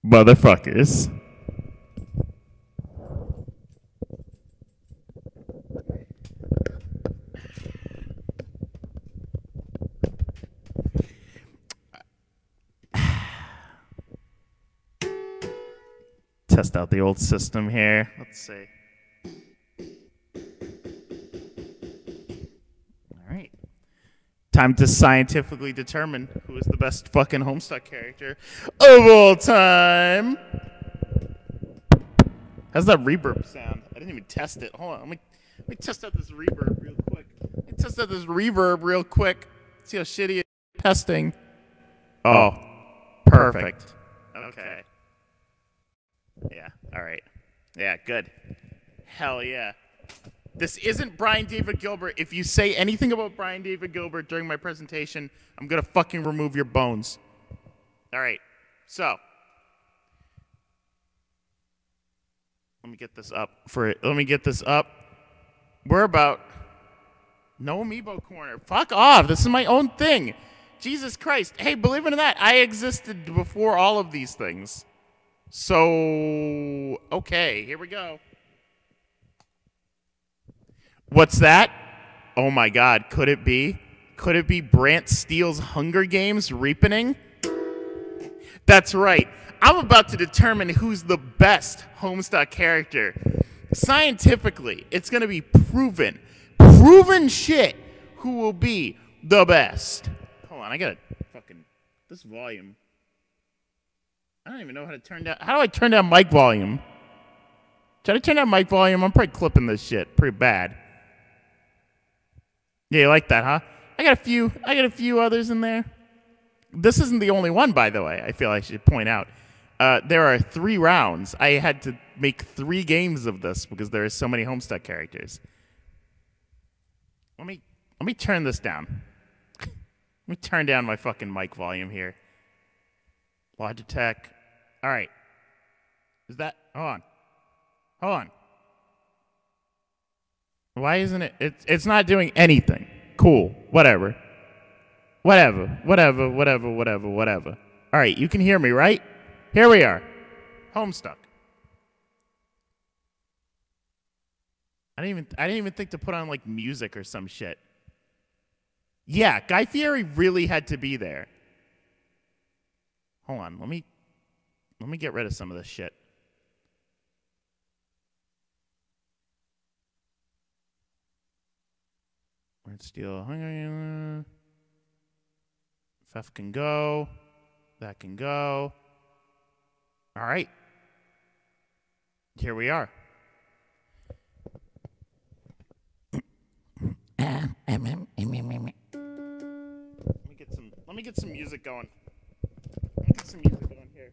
Motherfuckers. Test out the old system here. Let's see. All right. Time to scientifically determine who is the best fucking Homestuck character of all time. How's that reverb sound? I didn't even test it. Hold on. Let me test out this reverb real quick. See how shitty it is. Testing. Oh, perfect. Okay. Yeah, all right. Yeah, good. Hell yeah. This isn't Brian David Gilbert. If you say anything about Brian David Gilbert during my presentation, I'm going to fucking remove your bones. All right. So, let me get this up for it. Let me get this up. We're about no amiibo corner. Fuck off. This is my own thing. Jesus Christ. Hey, believe it or not, I existed before all of these things. So, okay, here we go. What's that? Oh my God, could it be? Could it be Brant Steele's Hunger Games Reapening? That's right. I'm about to determine who's the best Homestuck character. Scientifically, it's going to be proven shit who will be the best. Hold on, I got to fucking, this volume. I don't even know how to turn down. How do I turn down mic volume? Should I turn down mic volume? I'm probably clipping this shit pretty bad. Yeah, you like that, huh? I got a few others in there. This isn't the only one, by the way. I feel I should point out. There are 3 rounds. I had to make 3 games of this because there are so many Homestuck characters. Let me turn this down. Let me turn down my fucking mic volume here. Logitech. All right. Is that... Hold on. Why isn't it... It's not doing anything. Cool. Whatever. All right, you can hear me, right? Here we are. Homestuck. I didn't even think to put on, like, music or some shit. Yeah, Guy Fieri really had to be there. Hold on, let me get rid of some of this shit. Red Steel, Hungary. Fef can go. That can go. All right. Here we are. Let me get some music going. Here.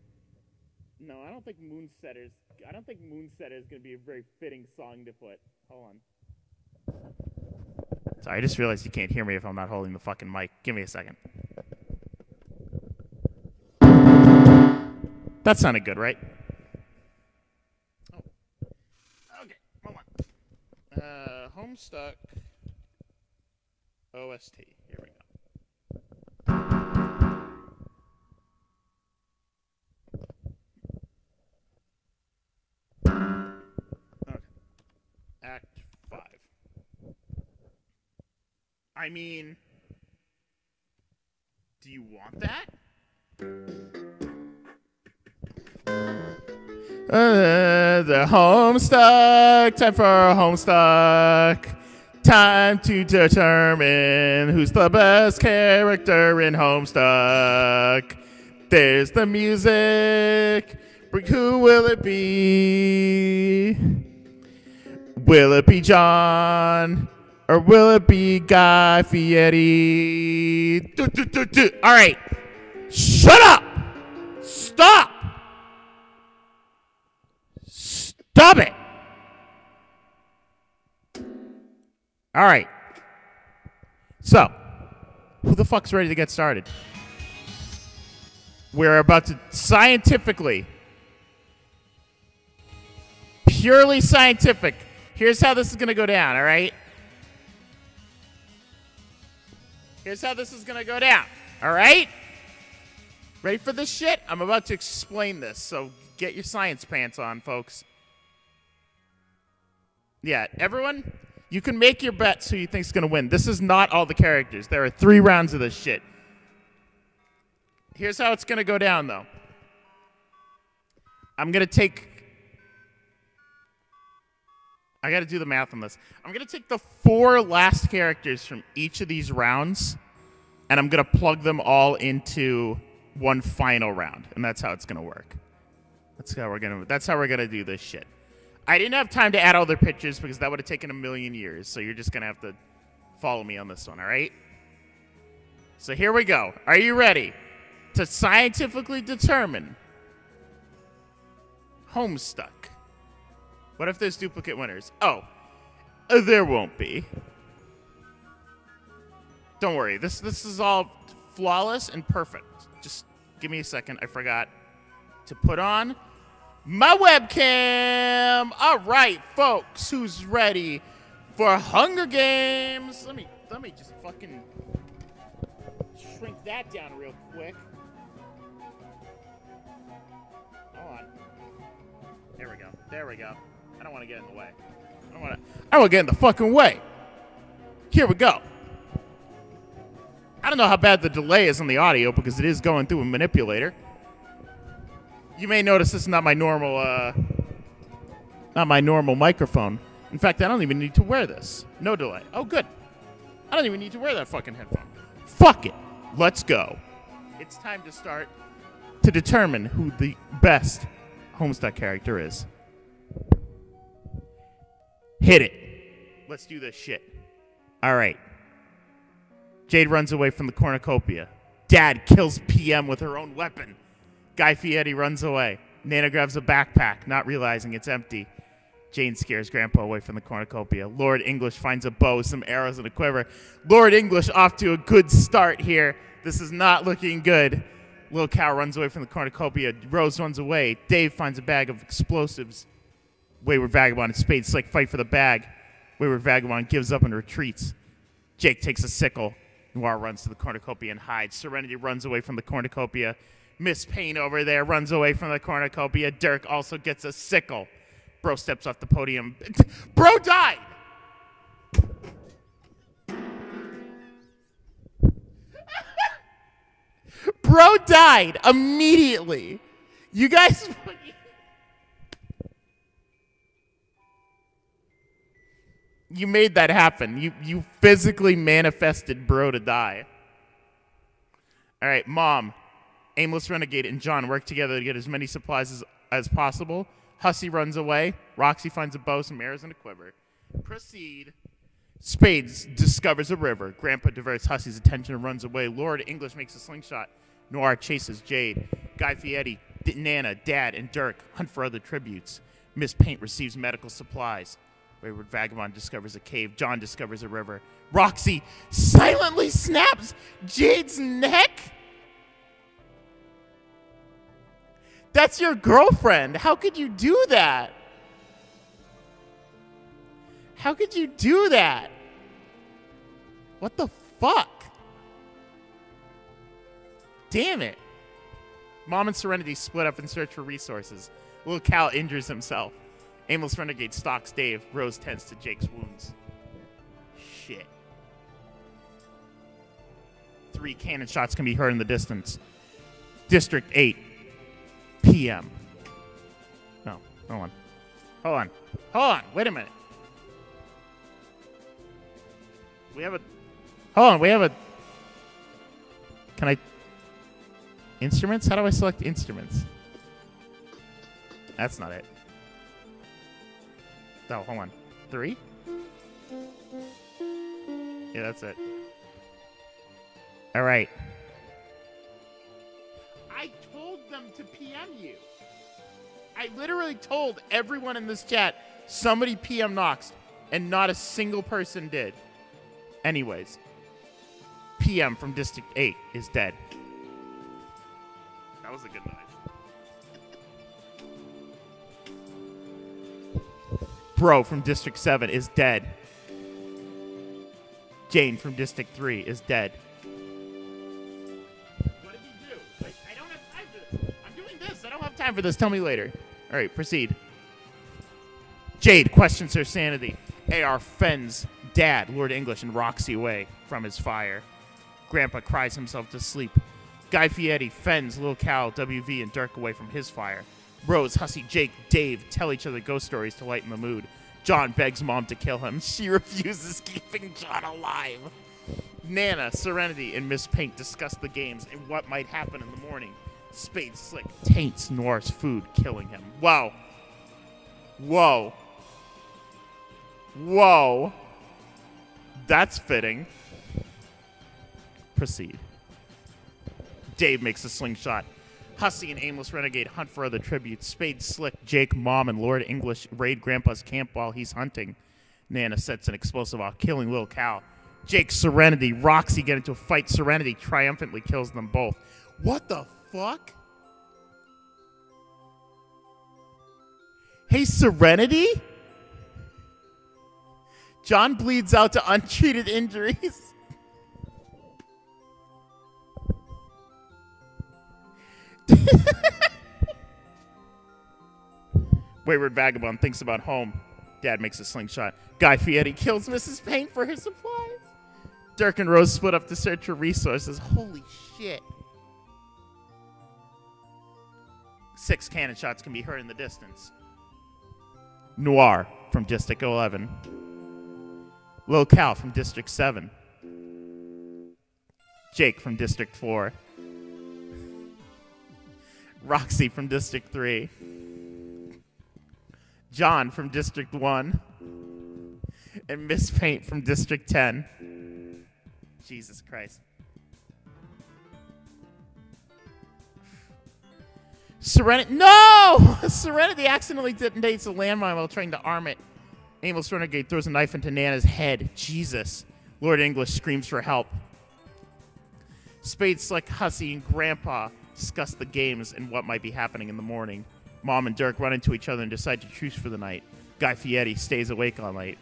No, I don't think Moonsetter's gonna be a very fitting song to put. Hold on. Sorry, I just realized you can't hear me if I'm not holding the fucking mic. Give me a second. That sounded good, right? Oh. Okay, hold on. Homestuck OST. Here we go. Okay. Act 5. I mean, do you want that? The Homestuck. Time for Homestuck. Time to determine who's the best character in Homestuck. There's the music. Who will it be? Will it be John? Or will it be Guy Fieri? All right. Shut up. Stop. Stop it. All right. So, who the fuck's ready to get started? We're about to scientifically, purely scientific. Here's how this is going to go down, all right? Here's how this is going to go down. All right? Ready for this shit? I'm about to explain this, so get your science pants on, folks. Yeah, everyone, you can make your bets who you think's going to win. This is not all the characters. There are 3 rounds of this shit. Here's how it's going to go down, though. I'm going to take... I got to do the math on this. I'm going to take the 4 last characters from each of these rounds, and I'm going to plug them all into one final round, and that's how it's going to work. That's how we're going to do this shit. I didn't have time to add all their pictures because that would have taken a million years, so you're just going to have to follow me on this one, all right? So here we go. Are you ready to scientifically determine Homestuck? What if there's duplicate winners? Oh, there won't be. Don't worry. This is all flawless and perfect. Just give me a second. I forgot to put on my webcam. All right, folks, who's ready for Hunger Games? Let me just fucking shrink that down real quick. Hold on. There we go. There we go. I don't want to get in the way. I don't want to get in the fucking way. Here we go. I don't know how bad the delay is on the audio because it is going through a manipulator. You may notice this is not my normal microphone. In fact, I don't even need to wear this. No delay. Oh, good. I don't even need to wear that fucking headphone. Fuck it. Let's go. It's time to start to determine who the best Homestuck character is. Hit it. Let's do this shit. All right. Jade runs away from the cornucopia. Dad kills PM with her own weapon. Guy Fieri runs away. Nana grabs a backpack, not realizing it's empty. Jane scares Grandpa away from the cornucopia. Lord English finds a bow, some arrows, and a quiver. Lord English off to a good start here. This is not looking good. Little Cow runs away from the cornucopia. Rose runs away. Dave finds a bag of explosives. Wayward Vagabond and Spade Slick fight for the bag. Wayward Vagabond gives up and retreats. Jake takes a sickle. Noir runs to the cornucopia and hides. Serenity runs away from the cornucopia. Miss Payne over there runs away from the cornucopia. Dirk also gets a sickle. Bro steps off the podium. Bro died! Bro died immediately. You guys... You made that happen. You physically manifested Bro to die. All right, Mom, Aimless Renegade, and John work together to get as many supplies as possible. Hussy runs away. Roxy finds a bow, some arrows, and a quiver. Proceed. Spades discovers a river. Grandpa diverts Hussy's attention and runs away. Lord English makes a slingshot. Noir chases Jade. Guy Fieri, Nana, Dad, and Dirk hunt for other tributes. Miss Paint receives medical supplies. Wayward Vagabond discovers a cave. John discovers a river. Roxy silently snaps Jade's neck? That's your girlfriend. How could you do that? How could you do that? What the fuck? Damn it. Mom and Serenity split up in search for resources. Little Cal injures himself. Aimless Renegade stalks Dave. Rose tends to Jake's wounds. Shit. 3 cannon shots can be heard in the distance. District 8. PM. No, hold on. Hold on. Wait a minute. Hold on. Can I... Instruments? How do I select instruments? That's not it. Oh, hold on. 3? Yeah, that's it. All right. I told them to PM you. I literally told everyone in this chat, somebody PM Nox, and not a single person did. Anyways, PM from District 8 is dead. That was a good noise. Bro from District 7 is dead. Jane from District 3 is dead. have time for this. Tell me later. All right, proceed. Jade questions her sanity. AR fends Dad, Lord English, and Roxy away from his fire. Grandpa cries himself to sleep. Guy Fieri fends Lil Cal, WV, and Dirk away from his fire. Rose, Hussy, Jake, Dave tell each other ghost stories to lighten the mood. John begs Mom to kill him. She refuses, keeping John alive. Nana, Serenity, and Miss Pink discuss the games and what might happen in the morning. Spade Slick taints Noir's food, killing him. Whoa. Whoa. Whoa. That's fitting. Proceed. Dave makes a slingshot. Hussy and Aimless Renegade hunt for other tributes. Spade, Slick, Jake, Mom, and Lord English raid Grandpa's camp while he's hunting. Nana sets an explosive off, killing Lil Cal. Jake, Serenity, Roxy get into a fight. Serenity triumphantly kills them both. What the fuck? Hey, Serenity? John bleeds out to untreated injuries. Wayward Vagabond thinks about home. Dad makes a slingshot. Guy Fieri kills Mrs. Payne for her supplies. Dirk and Rose split up to search for resources. Holy shit. 6 cannon shots can be heard in the distance. Noir from District 11. Lil Cal from District 7. Jake from District 4. Roxy from District 3. John from District 1. And Miss Paint from District 10. Jesus Christ. Serenity. No! Serenity accidentally detonates a landmine while trying to arm it. Aimless Renegade throws a knife into Nana's head. Jesus. Lord English screams for help. Spade, Slick, Hussy, and Grandpa discuss the games and what might be happening in the morning. Mom and Dirk run into each other and decide to truce for the night. Guy Fieri stays awake all night.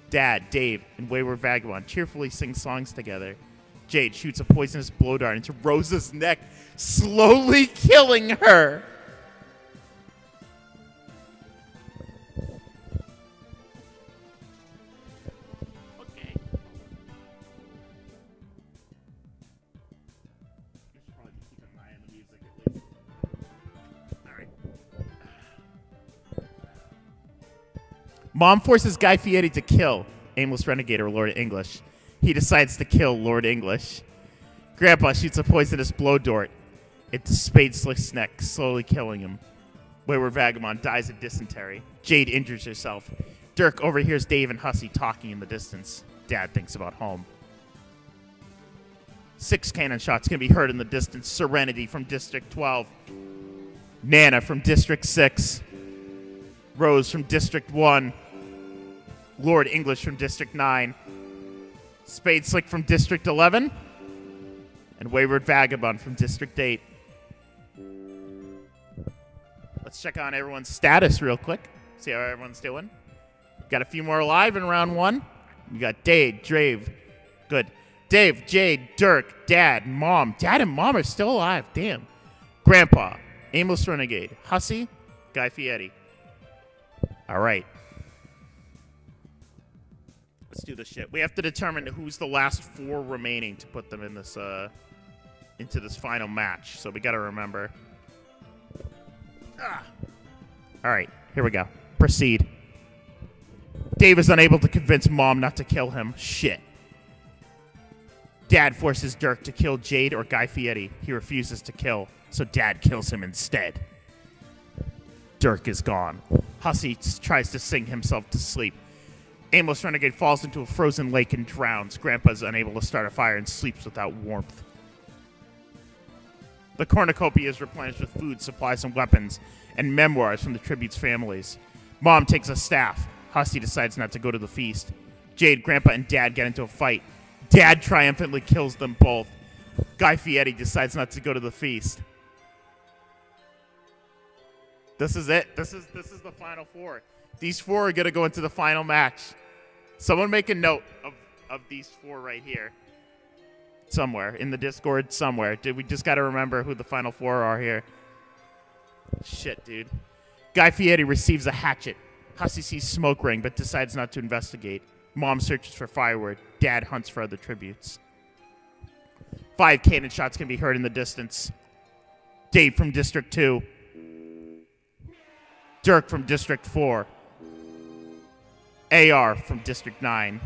Dad, Dave, and Wayward Vagabond cheerfully sing songs together. Jade shoots a poisonous blow dart into Rosa's neck, slowly killing her. Okay. I should probably keep an eye on the music at least. Alright. Mom forces Guy Fieri to kill Aimless Renegade or Lord English. He decides to kill Lord English. Grandpa shoots a poisonous blow dart into Spade Slick's neck, slowly killing him. Wayward Vagabond dies of dysentery. Jade injures herself. Dirk overhears Dave and Hussy talking in the distance. Dad thinks about home. 6 cannon shots can be heard in the distance. Serenity from District 12. Nana from District 6. Rose from District 1. Lord English from District 9. Spade Slick from District 11. And Wayward Vagabond from District 8. Let's check on everyone's status real quick. See how everyone's doing. Got a few more alive in round 1. You got Dave, Drave. Good. Dave, Jade, Dirk, Dad, Mom. Dad and Mom are still alive. Damn. Grandpa, Aimless Renegade, Hussy, Guy Fieri. All right. Let's do this shit. We have to determine who's the last 4 remaining to put them in this into this final match. So we got to remember. All right, here we go. Proceed. Dave is unable to convince Mom not to kill him. Shit. Dad forces Dirk to kill Jade or Guy Fieri. He refuses to kill, so Dad kills him instead. Dirk is gone. Hussy tries to sing himself to sleep. Aimless Renegade falls into a frozen lake and drowns. Grandpa's unable to start a fire and sleeps without warmth. The cornucopia is replenished with food, supplies, and weapons, and memoirs from the tribute's families. Mom takes a staff. Hussy decides not to go to the feast. Jade, Grandpa, and Dad get into a fight. Dad triumphantly kills them both. Guy Fieri decides not to go to the feast. This is it. This is the final 4. These 4 are going to go into the final match. Someone make a note of these 4 right here. Somewhere. In the Discord, somewhere. We just got to remember who the final 4 are here. Shit, dude. Guy Fieri receives a hatchet. Hussey sees smoke ring but decides not to investigate. Mom searches for firewood. Dad hunts for other tributes. 5 cannon shots can be heard in the distance. Dave from District 2. Dirk from District 4. AR from District 9.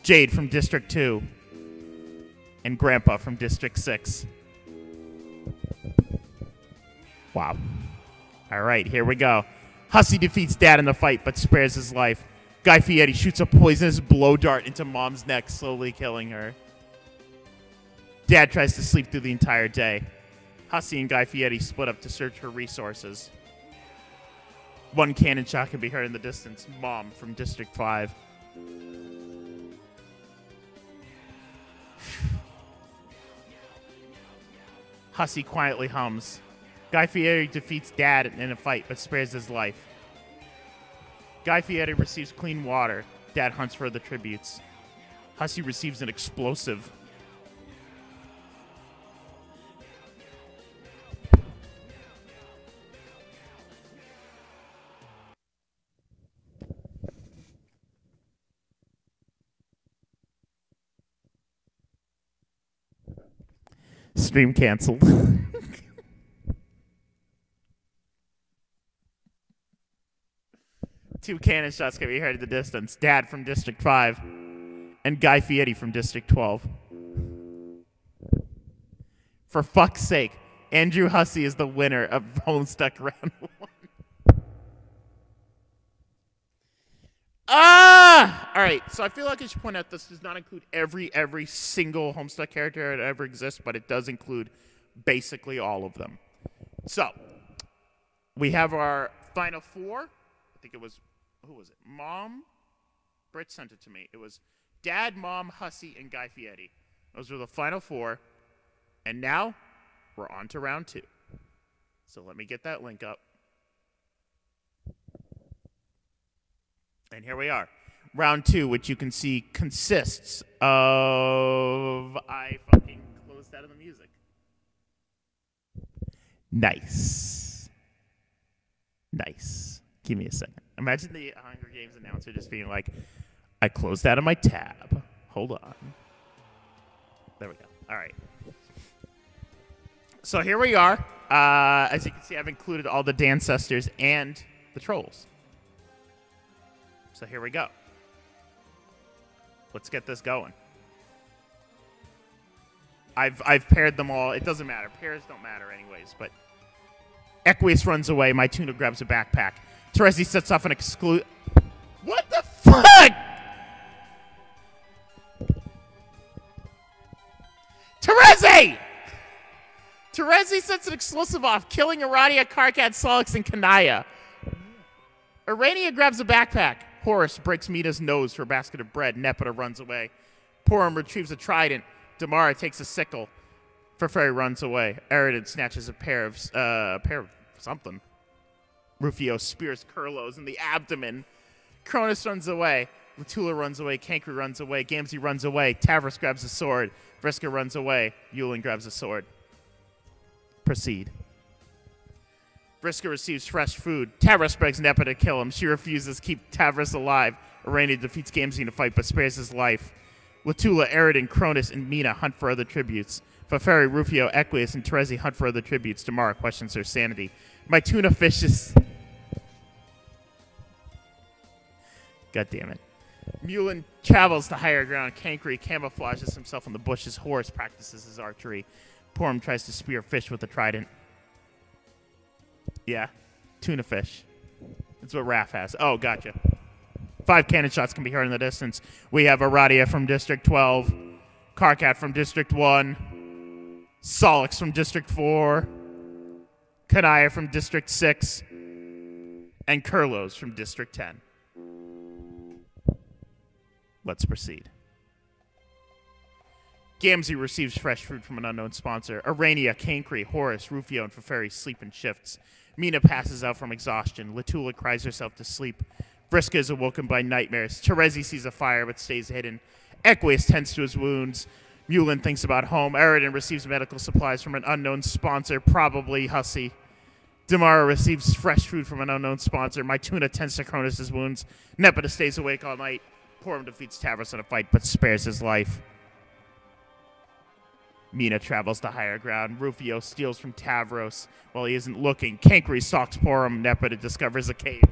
Jade from District 2. And Grandpa from District 6. Wow. All right, here we go. Hussey defeats Dad in the fight, but spares his life. Guy Fieri shoots a poisonous blow dart into Mom's neck, slowly killing her. Dad tries to sleep through the entire day. Hussey and Guy Fieri split up to search for resources. 1 cannon shot can be heard in the distance. Mom from District 5. Hussey quietly hums. Guy Fieri defeats Dad in a fight, but spares his life. Guy Fieri receives clean water. Dad hunts for the tributes. Hussey receives an explosive. Stream canceled. 2 cannon shots can be heard in the distance. Dad from District 5 and Guy Fieri from District 12. For fuck's sake, Andrew Hussey is the winner of Homestuck Round 1. All right, so I feel like I should point out this does not include every single Homestuck character that ever exists, but it does include basically all of them. So, we have our final 4. I think it was, who was it? Mom? Britt sent it to me. It was Dad, Mom, Hussey, and Guy Fieri. Those were the final 4. And now, we're on to round 2. So let me get that link up. And here we are. Round 2, which you can see consists of... I fucking closed out of the music. Nice. Nice. Give me a second. Imagine the Hunger Games announcer just being like, I closed out of my tab. Hold on. There we go. All right. So here we are. As you can see, I've included all the Dancestors and the Trolls. So here we go. Let's get this going. I've paired them all. It doesn't matter. Pairs don't matter anyways, but Equius runs away. My tuna grabs a backpack. Terezi sets off an What the fuck? Terezi! Terezi sets an explosive off, killing Aradia, Karkat, Solix, and Kanaya. Arania grabs a backpack. Horus breaks Mita's nose for a basket of bread. Nepeta runs away. Purim retrieves a trident. Damara takes a sickle. Ferferi runs away. Eridan snatches a pair of something. Rufio spears Kurlos in the abdomen. Cronus runs away. Latula runs away. Kankri runs away. Gamzee runs away. Tavros grabs a sword. Vriska runs away. Yulin grabs a sword. Proceed. Vriska receives fresh food. Tavros begs Nepa to kill him. She refuses to keep Tavros alive. Arena defeats Gamzee in a fight but spares his life. Latula, Eridan, Cronus, and Mina hunt for other tributes. Faferi, Rufio, Equius, and Terezi hunt for other tributes. Damara questions her sanity. My tuna fish is... God damn it. Mulin travels to higher ground. Kankri camouflages himself in the bushes. Horus practices his archery. Purim tries to spear fish with a trident. Yeah, tuna fish. That's what Raph has. Oh, gotcha. 5 cannon shots can be heard in the distance. We have Aradia from District 12, Karkat from District 1, Solix from District 4, Kanaya from District 6, and Kurlos from District 10. Let's proceed. Gamzee receives fresh food from an unknown sponsor. Arania, Kankri, Horus, Rufio, and Faferi sleep in shifts. Mina passes out from exhaustion. Latula cries herself to sleep. Vriska is awoken by nightmares. Terezi sees a fire but stays hidden. Equius tends to his wounds. Mulin thinks about home. Eridan receives medical supplies from an unknown sponsor, probably Hussey. Damara receives fresh food from an unknown sponsor. My tuna tends to Cronus' wounds. Nepeta stays awake all night. Porum defeats Tavros in a fight, but spares his life. Mina travels to higher ground. Rufio steals from Tavros while he isn't looking. Cankri stalks Porum. Nepeta discovers a cave.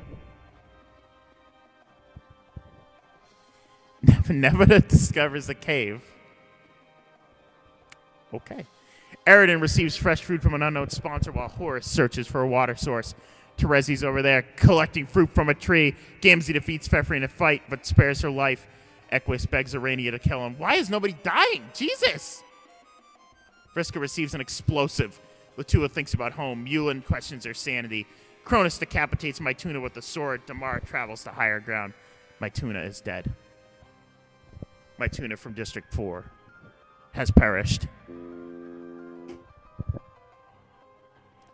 Nepeta discovers a cave. Okay. Eridan receives fresh food from an unknown sponsor while Horus searches for a water source. Terezi's over there collecting fruit from a tree. Gamzee defeats Fefri in a fight, but spares her life. Equus begs Arania to kill him. Why is nobody dying? Jesus! Vriska receives an explosive. Latua thinks about home. Mulin questions her sanity. Cronus decapitates Mytuna with a sword. Damara travels to higher ground. Mytuna is dead. Mytuna from District 4 has perished.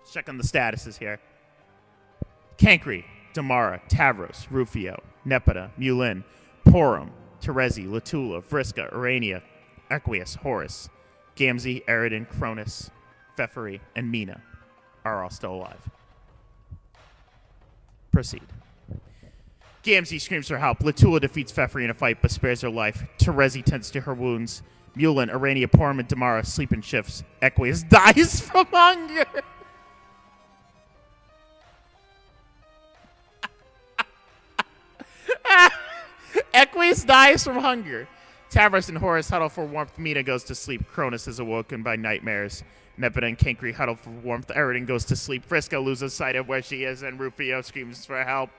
Let's check on the statuses here. Cankri, Damara, Tavros, Rufio, Nepeta, Mulin, Porum, Terezi, Latula, Vriska, Urania, Equius, Horus, Gamzee, Eridan, Cronus, Feferi, and Mina are all still alive. Proceed. Gamzee screams for help. Latula defeats Feferi in a fight but spares her life. Terezi tends to her wounds. Mulin, Urania, Porum, and Damara sleep in shifts. Equius dies from hunger. Equius dies from hunger. Tavros and Horus huddle for warmth. Mina goes to sleep. Cronus is awoken by nightmares. Nepeta and Cankri huddle for warmth. Eridan goes to sleep. Vriska loses sight of where she is, and Rufio screams for help.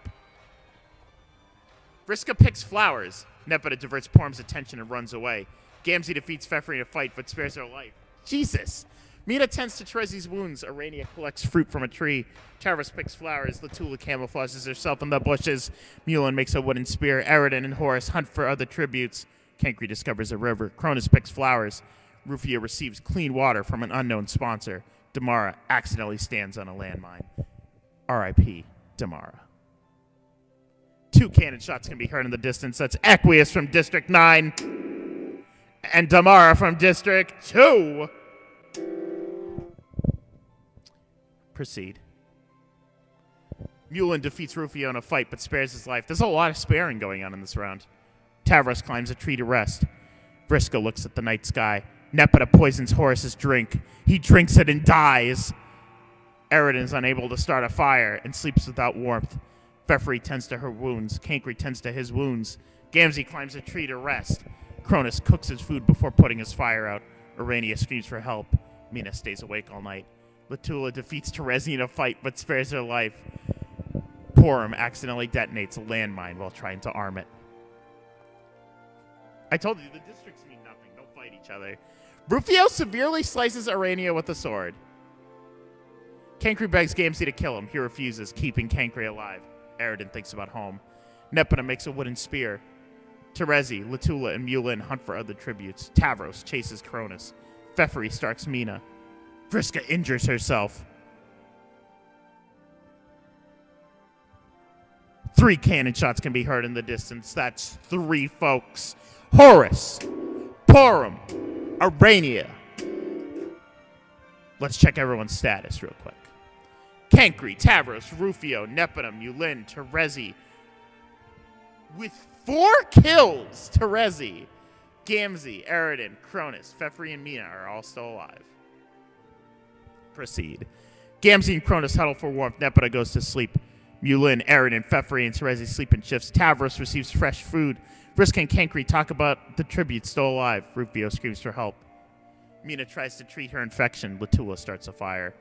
Vriska picks flowers. Nepeta diverts Porum's attention and runs away. Gamzee defeats Fefri in a fight, but spares her life. Jesus! Mina tends to Terezi's wounds. Urania collects fruit from a tree. Tavros picks flowers. Latula camouflages herself in the bushes. Mulin makes a wooden spear. Eridan and Horus hunt for other tributes. Cankri discovers a river. Cronus picks flowers. Rufio receives clean water from an unknown sponsor. Damara accidentally stands on a landmine. R.I.P. Damara. 2 cannon shots can be heard in the distance. That's Equius from District 9 and Damara from District 2. Proceed. Mulin defeats Rufio in a fight but spares his life. There's a lot of sparing going on in this round. Tavros climbs a tree to rest. Vriska looks at the night sky. Nepeta poisons Horus's drink. He drinks it and dies. Eridan is unable to start a fire and sleeps without warmth. Fefri tends to her wounds. Cankri tends to his wounds. Gamzee climbs a tree to rest. Cronus cooks his food before putting his fire out. Urania screams for help. Mina stays awake all night. Latula defeats Terezi in a fight but spares her life. Porum accidentally detonates a landmine while trying to arm it. I told you, the districts mean nothing. Don't fight each other. Rufio severely slices Urania with a sword. Cankri begs Gamzee to kill him. He refuses, keeping Cankri alive. Eridan thinks about home. Nepeta makes a wooden spear. Terezi, Latula, and Mulin hunt for other tributes. Tavros chases Cronus. Feferi stalks Mina. Vriska injures herself. 3 cannon shots can be heard in the distance. That's 3 folks. Horus, Porum, Urania. Let's check everyone's status real quick. Cankri, Tavros, Rufio, Nepeta, Mulin, Terezi. With 4 kills, Terezi, Gamzee, Eridan, Cronus, Fefri, and Mina are all still alive. Proceed. Gamzee and Cronus huddle for warmth. Nepeta goes to sleep. Mulin, Eridan, Fefri, and Terezi sleep in shifts. Tavros receives fresh food. Vriska and Cankri talk about the tribute still alive. Rufio screams for help. Mina tries to treat her infection. Latula starts a fire.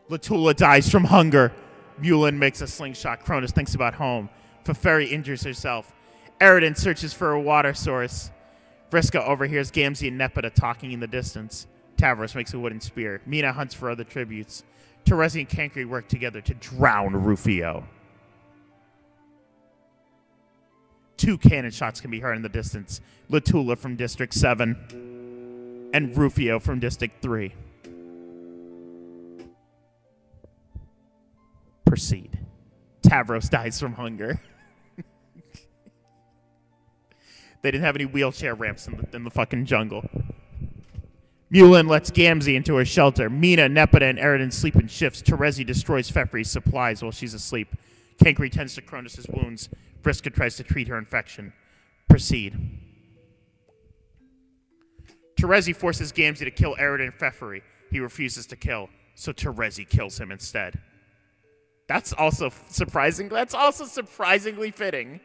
Latula dies from hunger. Mulin makes a slingshot. Cronus thinks about home. Feferi injures herself. Eridan searches for a water source. Vriska overhears Gamzee and Nepeta talking in the distance. Tavros makes a wooden spear. Mina hunts for other tributes. Terezi and Cankri work together to drown Rufio. 2 cannon shots can be heard in the distance. Latula from District 7 and Rufio from District 3. Proceed. Tavros dies from hunger. They didn't have any wheelchair ramps in the fucking jungle. Mulin lets Gamzee into her shelter. Mina, Nepeta, and Eridan sleep in shifts. Terezi destroys Fefri's supplies while she's asleep. Kankri tends to Cronus' wounds. Vriska tries to treat her infection. Proceed. Terezi forces Gamzee to kill Eridan and Fefri. He refuses to kill, so Terezi kills him instead. That's also surprising. That's also surprisingly fitting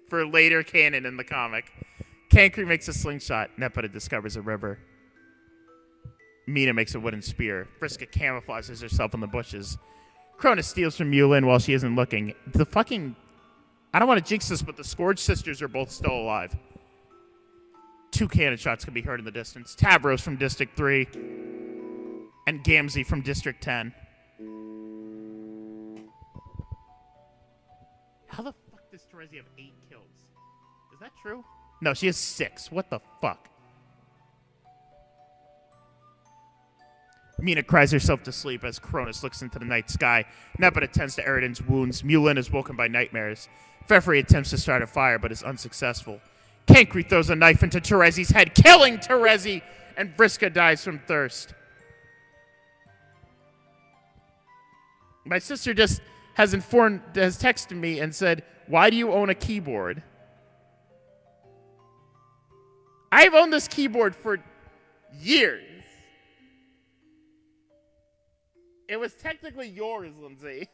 for later canon in the comic. Kankri makes a slingshot. Nepeta discovers a river. Mina makes a wooden spear. Vriska camouflages herself in the bushes. Cronus steals from Mulin while she isn't looking. I don't want to jinx this, but the Scourge sisters are both still alive. 2 cannon shots can be heard in the distance. Tavros from District 3 and Gamzee from District 10. How the fuck does Terezi have 8 kills? Is that true? No, she has 6. What the fuck? Mina cries herself to sleep as Cronus looks into the night sky. Nepeta attends to Eridan's wounds. Mulin is woken by nightmares. Fefri attempts to start a fire, but is unsuccessful. Kankri throws a knife into Terezi's head, killing Terezi, and Vriska dies from thirst. My sister just has texted me and said, "Why do you own a keyboard?" I've owned this keyboard for years. It was technically yours, Lindsay.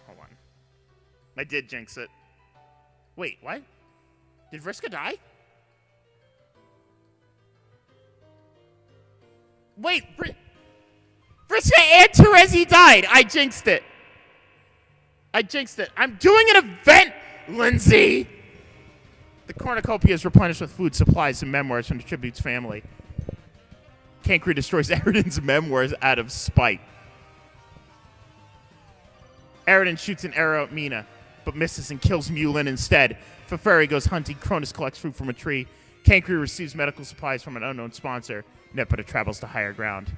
Hold on. I did jinx it. Wait, what? Did Vriska die? Wait, Vriska and Terezi died. I jinxed it. I'm doing an event, Lindsay. The cornucopia is replenished with food, supplies, and memoirs from the tribute's family. Kankri destroys Eridan's memoirs out of spite. Eridan shoots an arrow at Mina, but misses and kills Mulin instead. Feferi goes hunting. Cronus collects fruit from a tree. Kankri receives medical supplies from an unknown sponsor. Nepeta travels to higher ground.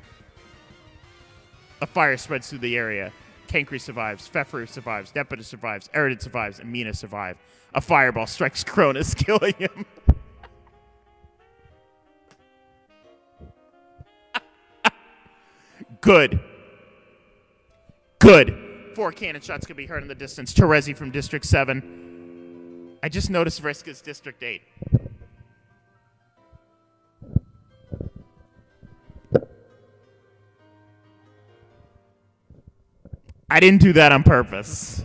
A fire spreads through the area. Kankri survives. Feferi survives. Nepeta survives. Eridan survives. And Mina survives. A fireball strikes Cronus, killing him. Good. 4 cannon shots can be heard in the distance. Terezi from District 7. I just noticed Vriska's District 8. I didn't do that on purpose.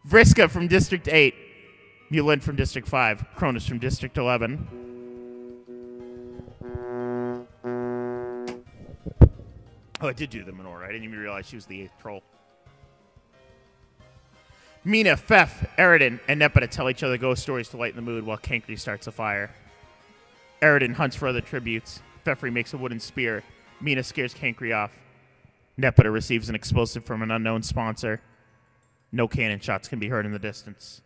Vriska from District 8. Mulin from District 5. Cronus from District 11. Oh, I did do the menorah. I didn't even realize she was the 8th troll. Mina, Fef, Eridan, and Nepeta tell each other ghost stories to lighten the mood while Kankri starts a fire. Eridan hunts for other tributes. Fefri makes a wooden spear. Mina scares Kankri off. Nepeta receives an explosive from an unknown sponsor. No cannon shots can be heard in the distance.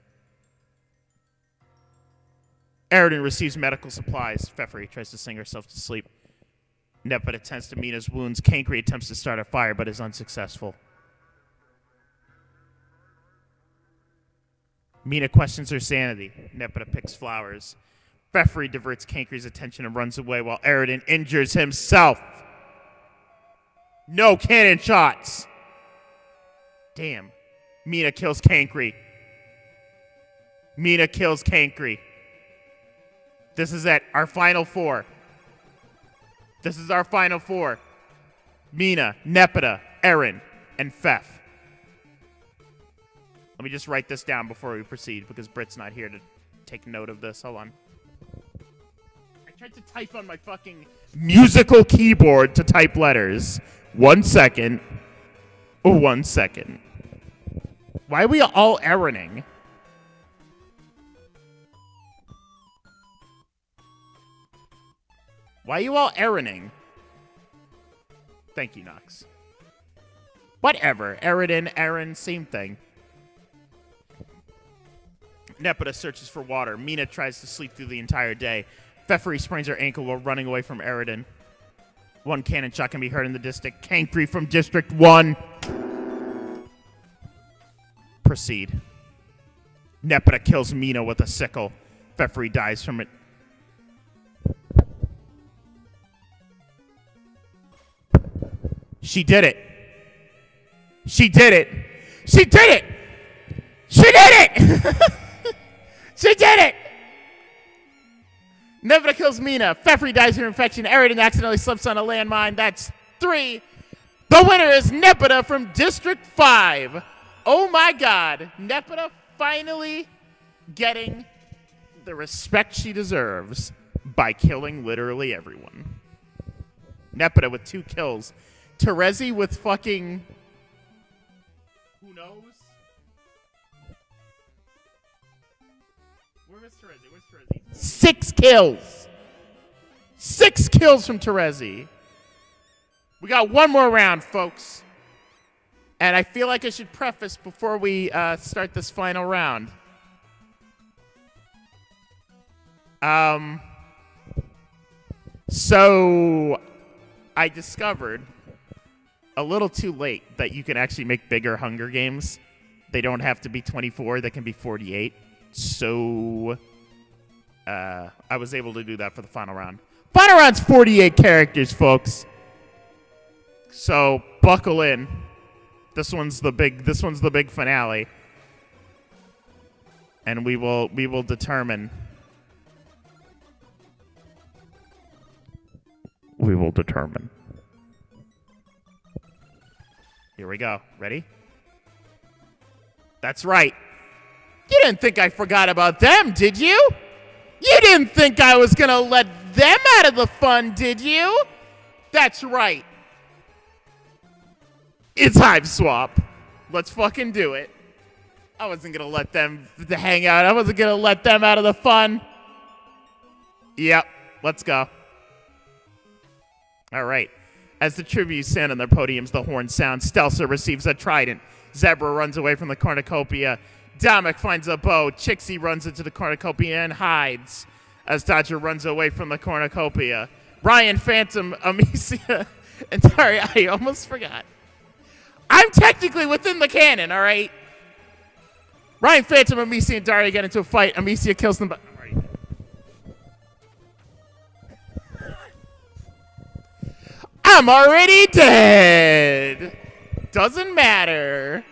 Eridan receives medical supplies. Fefri tries to sing herself to sleep. Nepeta attends to Mina's wounds. Kankri attempts to start a fire, but is unsuccessful. Mina questions her sanity. Nepeta picks flowers. Fefri diverts Kankri's attention and runs away while Eridan injures himself. No cannon shots. Damn. Mina kills Kankri. This is it. Our final 4. This is our final 4. Mina, Nepeta, Erin, and Fef. Let me just write this down before we proceed because Britt's not here to take note of this. Hold on. I tried to type on my fucking musical keyboard to type letters. 1 second. 1 second. Why are we all Erining? Why are you all Erining? Thank you, Nox. Whatever. Eridan, Erin, same thing. Nepeta searches for water. Mina tries to sleep through the entire day. Fefri sprains her ankle while running away from Eridan. 1 cannon shot can be heard in the district. Kankri from District 1. Proceed. Nepeta kills Mina with a sickle. Fefri dies from it. She did it. She did it. She did it. She did it. She did it. Nebula kills Mina. Fefri dies from infection. Eridan accidentally slips on a landmine. That's 3. The winner is Nepeta from District 5. Oh my God. Nepeta finally getting the respect she deserves by killing literally everyone. Nepeta with 2 kills. Terezi with fucking... Who knows? Where's Terezi? 6 kills! 6 kills from Terezi. We got one more round, folks. And I feel like I should preface before we start this final round. So I discovered a little too late that you can actually make bigger Hunger Games. They don't have to be 24. They can be 48. So I was able to do that for the final round. Final round's 48 characters, folks. So buckle in. This one's the big finale. And we will determine. We will determine. Here we go. Ready? That's right. You didn't think I forgot about them, did you? You didn't think I was going to let them out of the fun, did you? That's right. It's Hive Swap. Let's fucking do it. I wasn't going to let them hang out. I wasn't going to let them out of the fun. Yep. Let's go. All right. As the tributes stand on their podiums, the horn sounds. Stelsa receives a trident. Zebra runs away from the cornucopia. Damek finds a bow. Chixie runs into the cornucopia and hides as Dodger runs away from the cornucopia. Ryan, Phantom, Amicia, and Daria. I almost forgot. I'm technically within the canon, all right? Ryan, Phantom, Amicia, and Daria get into a fight. Amicia kills them, but I'm already dead. Doesn't matter.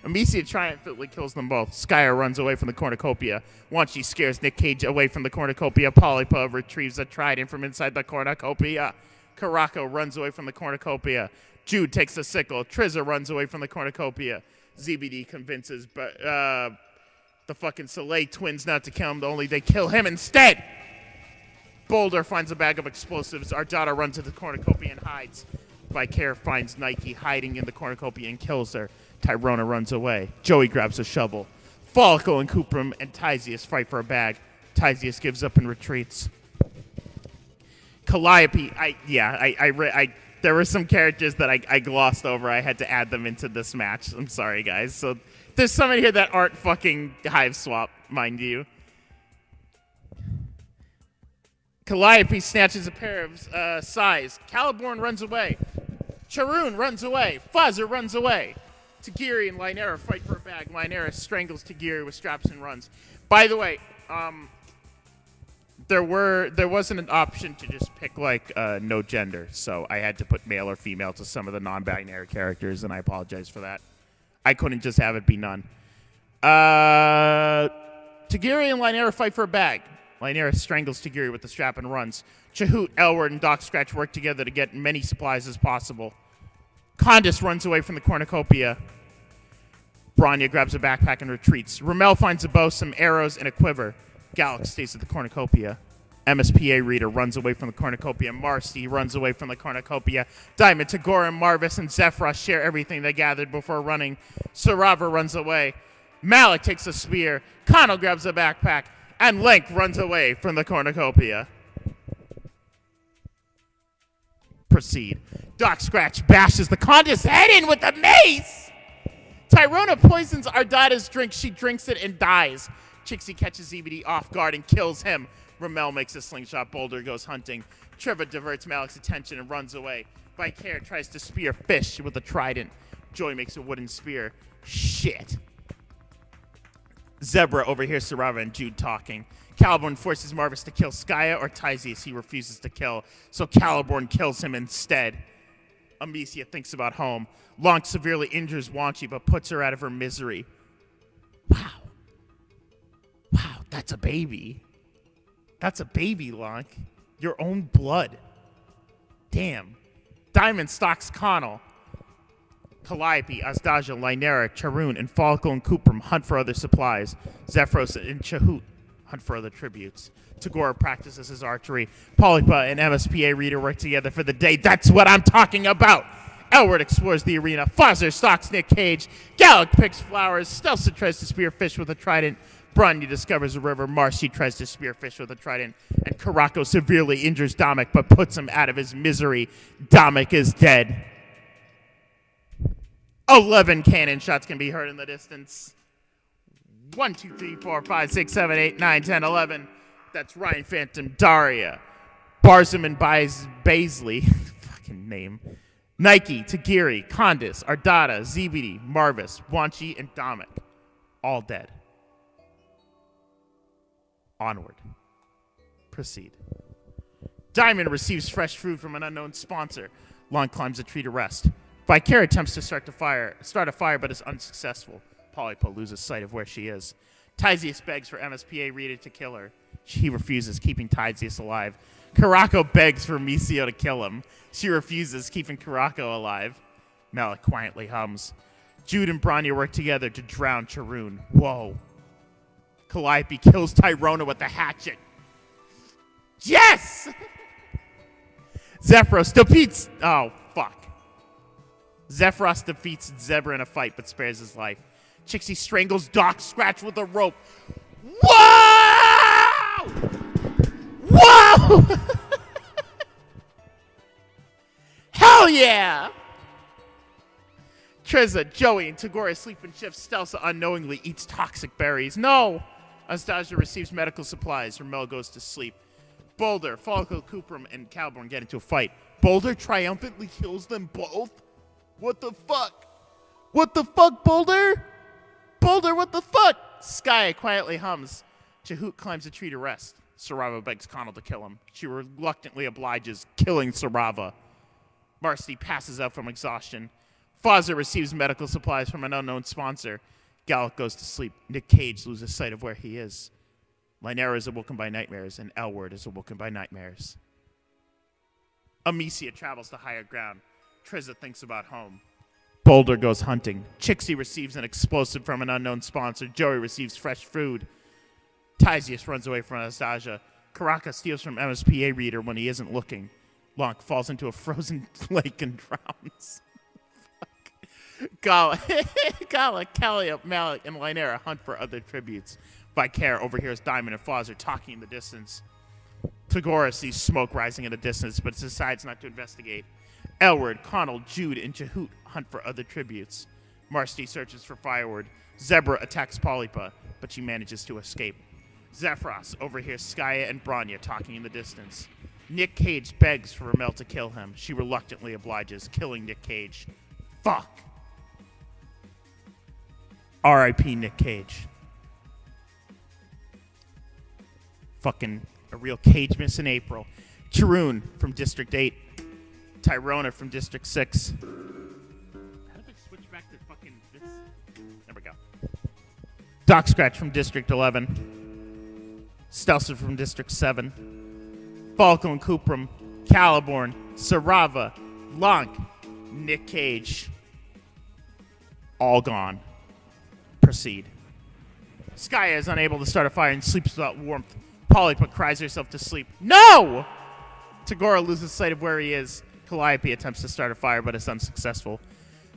Amicia triumphantly kills them both. Skyer runs away from the cornucopia. Wanchi scares Nick Cage away from the cornucopia. Polypa retrieves a trident from inside the cornucopia. Karako runs away from the cornucopia. Jude takes a sickle. Trizza runs away from the cornucopia. ZBD convinces the fucking Soleil twins not to kill him, only they kill him instead. Boulder finds a bag of explosives. Ardata runs to the cornucopia and hides. Vicare finds Nike hiding in the cornucopia and kills her. Tyrona runs away. Joey grabs a shovel. Falco and Cuprum and Tysius fight for a bag. Tysius gives up and retreats. Calliope, there were some characters that I glossed over. I had to add them into this match. I'm sorry, guys. So there's some in here that aren't fucking Hive Swap, mind you. Calliope snatches a pair of sais. Caliborn runs away. Charoon runs away. Fuzzer runs away. Tagiri and Lynera fight for a bag. Lynera strangles Tagiri with straps and runs. By the way, there wasn't an option to just pick like no gender, so I had to put male or female to some of the non-binary characters, and I apologize for that. I couldn't just have it be none. Tagiri and Lynera fight for a bag. Lynera strangles Tagiri with the strap and runs. Chahoot, Elward, and Doc Scratch work together to get many supplies as possible. Condis runs away from the cornucopia. Branya grabs a backpack and retreats. Rommel finds a bow, some arrows, and a quiver. Gallic stays at the cornucopia. MSPA Reader runs away from the cornucopia. Marcy runs away from the cornucopia. Diamond, Tagora, Marvis, and Zephyros share everything they gathered before running. Sarava runs away. Malik takes a spear. Kano grabs a backpack. And Link runs away from the cornucopia. Proceed. Doc Scratch bashes the Condis head in with a mace. Tyrona poisons Ardata's drink. She drinks it and dies. Chixie catches ZBD off guard and kills him. Rommel makes a slingshot. Boulder goes hunting. Trevor diverts Malik's attention and runs away. Vicare tries to spear Fish with a trident. Joy makes a wooden spear. Shit. Zebra overhears Sarava and Jude talking. Caliborn forces Marvis to kill Skya or Tyzeus he refuses to kill, so Caliborn kills him instead. Amicia thinks about home. Lonk severely injures Wanchi but puts her out of her misery. Wow. Wow, that's a baby. That's a baby, Lonk. Your own blood. Damn. Diamond stalks Connell. Calliope, Asdaja, Lynera, Charoon, and Falco and Cuprum hunt for other supplies. Zephyros and Chahut hunt for other tributes. Tagora practices his archery. Polypa and MSPA Reader work together for the day. That's what I'm talking about! Elward explores the arena. Fozzer stalks Nick Cage. Gallic picks flowers. Stelsa tries to spearfish with a trident. Branya discovers a river. Marcy tries to spearfish with a trident. And Karako severely injures Domik but puts him out of his misery. Domik is dead. 11 cannon shots can be heard in the distance. 1, 2, 3, 4, 5, 6, 7, 8, 9, 10, 11. That's Ryan Phantom, Daria, Barzum and Baisley. Fucking name. Nike, Tagiri, Condis, Ardata, ZBD, Marvis, Wanchi, and Domik. All dead. Onward. Proceed. Diamond receives fresh food from an unknown sponsor. Lon climbs a tree to rest. Vicair attempts to start a fire, but is unsuccessful. Polypo loses sight of where she is. Tyzeus begs for MSPA Rita to kill her. She refuses, keeping Tyzeus alive. Karako begs for Misio to kill him. She refuses, keeping Karako alive. Malik quietly hums. Jude and Branya work together to drown Charoon. Whoa. Calliope kills Tyrona with the hatchet. Yes! Zephyros defeats... Oh, fuck. Zephyros defeats Zebra in a fight, but spares his life. Trixie strangles Doc Scratch with a rope. Whoa! Whoa! Hell yeah! Treza, Joey, and Tagora sleep in shifts. Stelsa unknowingly eats toxic berries. No! Asdaja receives medical supplies. Hermel goes to sleep. Boulder, Falco, Cuprum, and Calborn get into a fight. Boulder triumphantly kills them both? What the fuck? What the fuck, Boulder? Boulder, what the fuck? Skya quietly hums. Chahut climbs a tree to rest. Sarava begs Connell to kill him. She reluctantly obliges, killing Sarava. Marcy passes out from exhaustion. Fozzer receives medical supplies from an unknown sponsor. Gallic goes to sleep. Nick Cage loses sight of where he is. Lynera is awoken by nightmares, and Elward is awoken by nightmares. Amicia travels to higher ground. Treza thinks about home. Boulder goes hunting. Trixie receives an explosive from an unknown sponsor. Joey receives fresh food. Tyzeus runs away from Anastasia. Karaka steals from MSPA Reader when he isn't looking. Lonk falls into a frozen lake and drowns. Gala, Kalia, Malik, and Lynera hunt for other tributes. Vicair overhears Diamond and Fozzer talking in the distance. Tagora sees smoke rising in the distance, but decides not to investigate. Elward, Connell, Jude, and Chahut hunt for other tributes. Marcy searches for firewood. Zebra attacks Polypa, but she manages to escape. Zephyros overhears Skya and Branya talking in the distance. Nick Cage begs for Ramel to kill him. She reluctantly obliges, killing Nick Cage. Fuck. R.I.P. Nick Cage. Fucking a real Cage miss in April. Charoon from District 8. Tyrona from District 6. How did I switch back to fucking this? There we go. Doc Scratch from District 11. Stelsa from District 7. Falco and Cuprum. Caliborn. Sarava. Lonk. Nick Cage. All gone. Proceed. Skya is unable to start a fire and sleeps without warmth. Polypa cries herself to sleep. No! Tagora loses sight of where he is. Calliope attempts to start a fire, but is unsuccessful.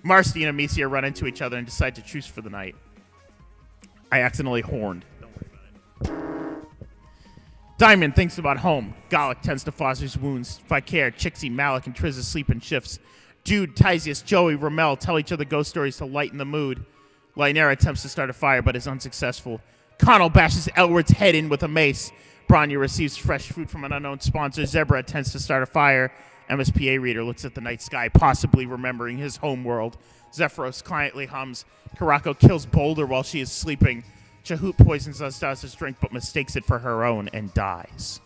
Marcy and Amicia run into each other and decide to truce for the night. I accidentally horned. Don't worry about it. Diamond thinks about home. Gallic tends to Fozzer's wounds. Vicair, Trixie, Malik, and Treza sleep in shifts. Jude, Tyzeus, Joey, Ramel tell each other ghost stories to lighten the mood. Lynera attempts to start a fire, but is unsuccessful. Connell bashes Elward's head in with a mace. Branya receives fresh food from an unknown sponsor. Zebra attempts to start a fire. MSPA Reader looks at the night sky, possibly remembering his home world. Zephyros quietly hums. Karako kills Boulder while she is sleeping. Chahoot poisons Astasa's drink but mistakes it for her own and dies.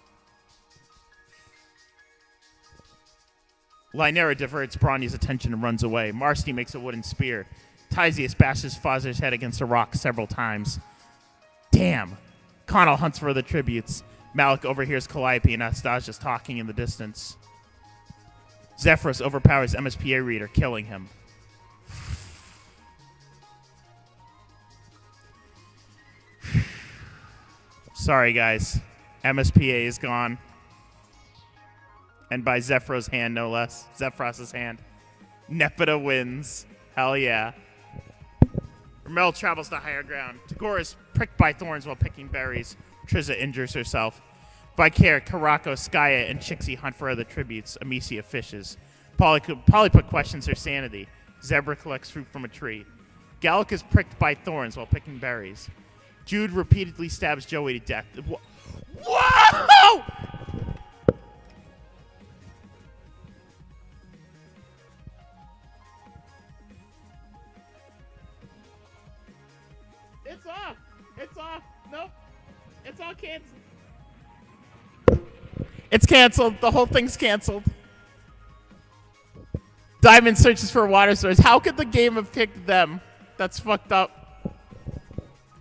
Lynera diverts Bronya's attention and runs away. Marcy makes a wooden spear. Tysius bashes Fozer's head against a rock several times. Damn. Connell hunts for the tributes. Malik overhears Calliope and Astasia's talking in the distance. Zephyros overpowers MSPA reader, killing him. Sorry, guys. MSPA is gone. And by Zephyros' hand, no less. Zephyros' hand. Nepeta wins. Hell yeah. Ramel travels to higher ground. Tagore is pricked by thorns while picking berries. Triza injures herself. Vicaire, Caraco, Skya, and Chixie hunt for other tributes. Amicia fishes. Polyput questions her sanity. Zebra collects fruit from a tree. Gallic is pricked by thorns while picking berries. Jude repeatedly stabs Joey to death. Whoa! It's off! It's off! Nope. It's all canceled. It's canceled. The whole thing's canceled. Diamond searches for water source. How could the game have picked them? That's fucked up.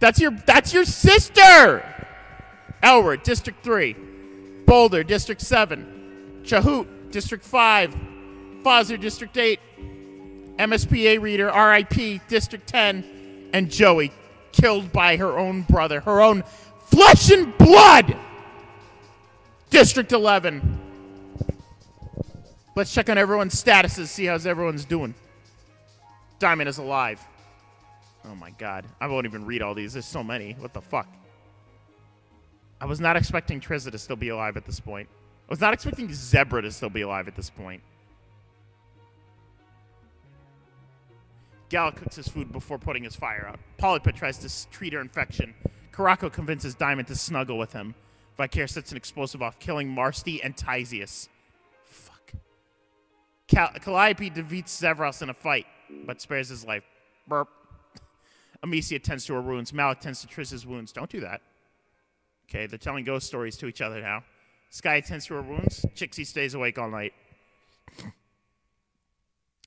That's your sister! Elwood, District 3. Boulder, District 7. Chahoot, District 5. Fozer, District 8. MSPA reader, RIP, District 10. And Joey, killed by her own brother, her own flesh and blood! District 11. Let's check on everyone's statuses, see how everyone's doing. Diamond is alive. Oh my god. I won't even read all these. There's so many. What the fuck? I was not expecting Triza to still be alive at this point. I was not expecting Zebra to still be alive at this point. Gal cooks his food before putting his fire out. Polyput tries to treat her infection. Caraco convinces Diamond to snuggle with him. Vicaire sets an explosive off, killing Marcy and Tysius. Fuck. Calliope defeats Zevros in a fight, but spares his life. Burp. Amicia tends to her wounds. Malik tends to Triz's wounds. Don't do that. Okay, they're telling ghost stories to each other now. Skye tends to her wounds. Chixie stays awake all night.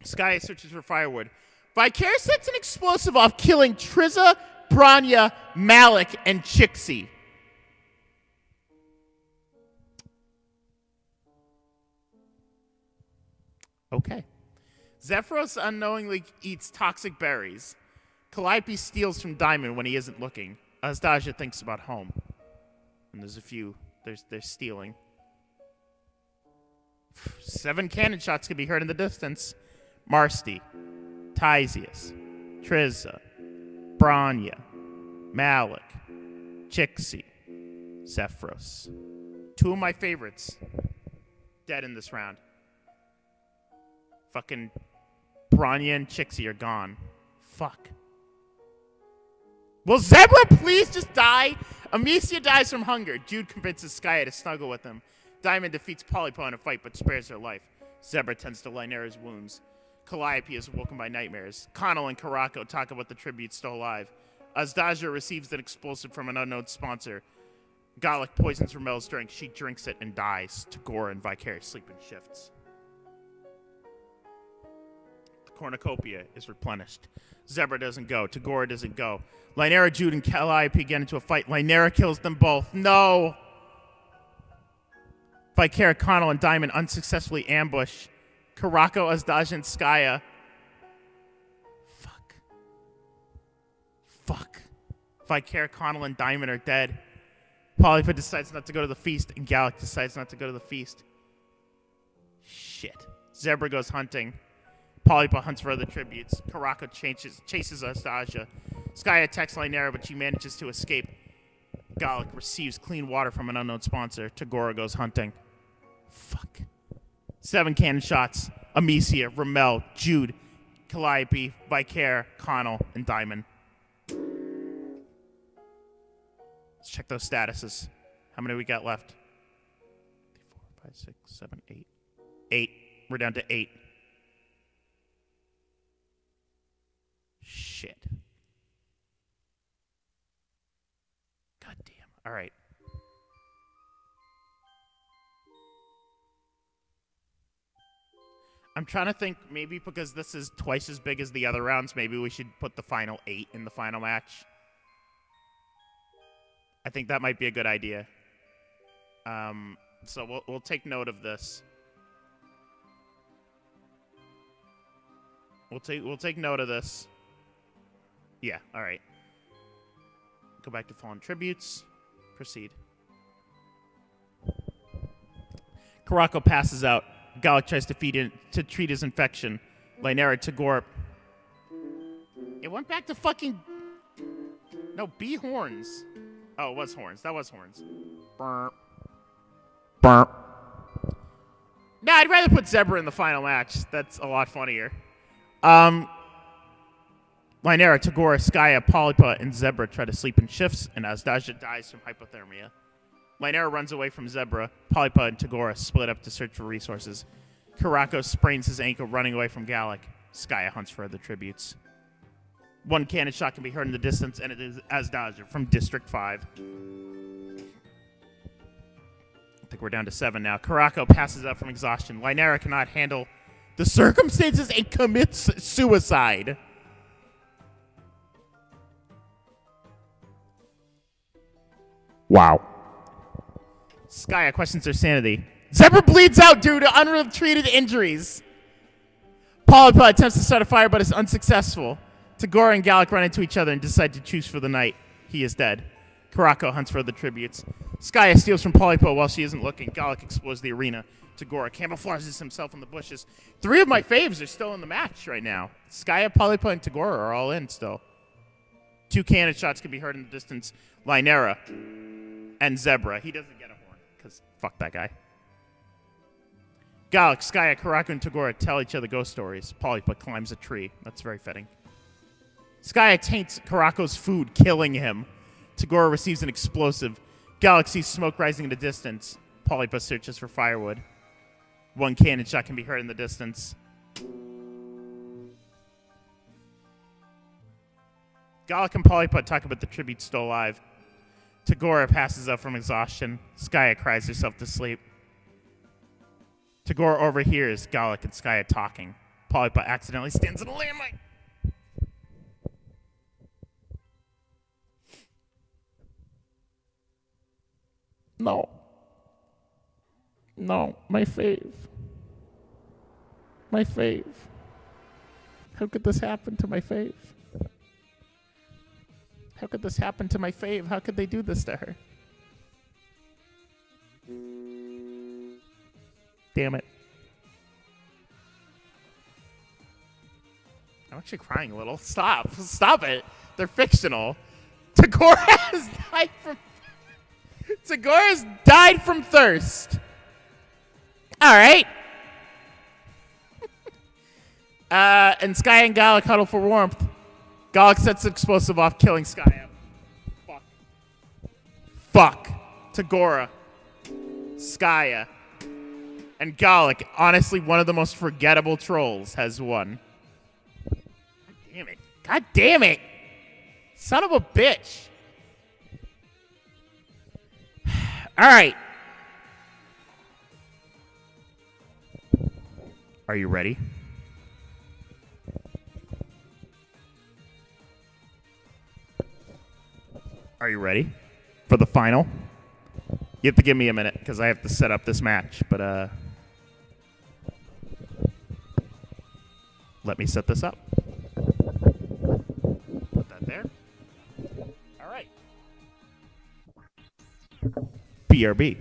Skye searches for firewood. Vicaire sets an explosive off, killing Triza, Bronya, Malik, and Chixie. Okay. Zephyros unknowingly eats toxic berries. Calliope steals from Diamond when he isn't looking. Asdaja thinks about home. And there's a few. They're stealing. 7 cannon shots can be heard in the distance. Marcy, Tysius, Triza, Bronya, Malik, Chixie, Zephyros. 2 of my favorites dead in this round. Fucking Bronya and Chixie are gone. Fuck. Will Zebra please just die? Amicia dies from hunger. Jude convinces Skya to snuggle with him. Diamond defeats Polypo in a fight but spares her life. Zebra tends to Lynera's wounds. Calliope is woken by nightmares. Connell and Caraco talk about the tribute still alive. Asdaja receives an explosive from an unknown sponsor. Gallic poisons Ramel's drink. She drinks it and dies. Tagore and Vicaire sleep in shifts. The cornucopia is replenished. Zebra doesn't go. Tagore doesn't go. Lynera, Jude, and Calliope get into a fight. Lynera kills them both. No! Vicaire, Connell, and Diamond unsuccessfully ambush Caraco, Asdaja, and Skya. Fuck. Vicaire, Connell, and Diamond are dead. Polypod decides not to go to the feast, and Gallic decides not to go to the feast. Shit. Zebra goes hunting. Polypod hunts for other tributes. Caraco chases Asdaja. Skya attacks Lynera, but she manages to escape. Gallic receives clean water from an unknown sponsor. Tagore goes hunting. Fuck. 7 cannon shots. Amicia, Ramel, Jude, Calliope, Vicaire, Connell, and Diamond. Let's check those statuses. How many we got left? 4, 5, 6, 7, 8. 8. We're down to 8. Shit. All right. I'm trying to think, maybe because this is twice as big as the other rounds, maybe we should put the final 8 in the final match. I think that might be a good idea. So we'll take note of this. We'll take note of this. Yeah, all right. Go back to Fallen Tributes. Proceed. Karako passes out. Gallic tries to treat his infection. Lynera to Gorp. It went back to fucking... No, B horns. Oh, it was horns. That was horns. Burp. Burp. Nah, I'd rather put Zebra in the final match. That's a lot funnier. Lynera, Tagora, Skya, Polypa, and Zebra try to sleep in shifts, and Azdaja dies from hypothermia. Lynera runs away from Zebra. Polypa and Tagora split up to search for resources. Karako sprains his ankle running away from Gallic. Skya hunts for other tributes. One cannon shot can be heard in the distance, and it is Azdaja from District 5. I think we're down to 7 now. Karako passes out from exhaustion. Lynera cannot handle the circumstances and commits suicide. Wow. Skya questions her sanity. Zebra bleeds out due to untreated injuries. Polypa attempts to start a fire but is unsuccessful. Tagora and Gallic run into each other and decide to choose for the night. He is dead. Karako hunts for the tributes. Skya steals from Polypa while she isn't looking. Gallic explores the arena. Tagora camouflages himself in the bushes. 3 of my faves are still in the match right now. Skya, Polypa, and Tagora are all in still. 2 cannon shots can be heard in the distance. Lynera and Zebra. He doesn't get a horn, because fuck that guy. Gallic, Skya, Karako, and Tagora tell each other ghost stories. Polypa climbs a tree. That's very fitting. Skya taints Karako's food, killing him. Tagora receives an explosive. Gallic sees smoke rising in the distance. Polypa searches for firewood. 1 cannon shot can be heard in the distance. Gallic and Polypa talk about the tribute still alive. Tagora passes out from exhaustion. Skya cries herself to sleep. Tagora overhears Gallic and Skya talking. Polypa accidentally stands in a landmine. No. No, my fave. My fave. How could this happen to my fave? How could this happen to my fave? How could they do this to her? Damn it. I'm actually crying a little. Stop. Stop it. They're fictional. Tagora's died from thirst. All right. And Skya and Gallic huddle for warmth. Gallic sets the explosive off, killing Skya. Fuck. Tagora. Skya. And Gallic, honestly one of the most forgettable trolls, has won. God damn it. God damn it. Son of a bitch. All right. Are you ready? Are you ready for the final? You have to give me a minute because I have to set up this match, but let me set this up. Put that there. All right. BRB.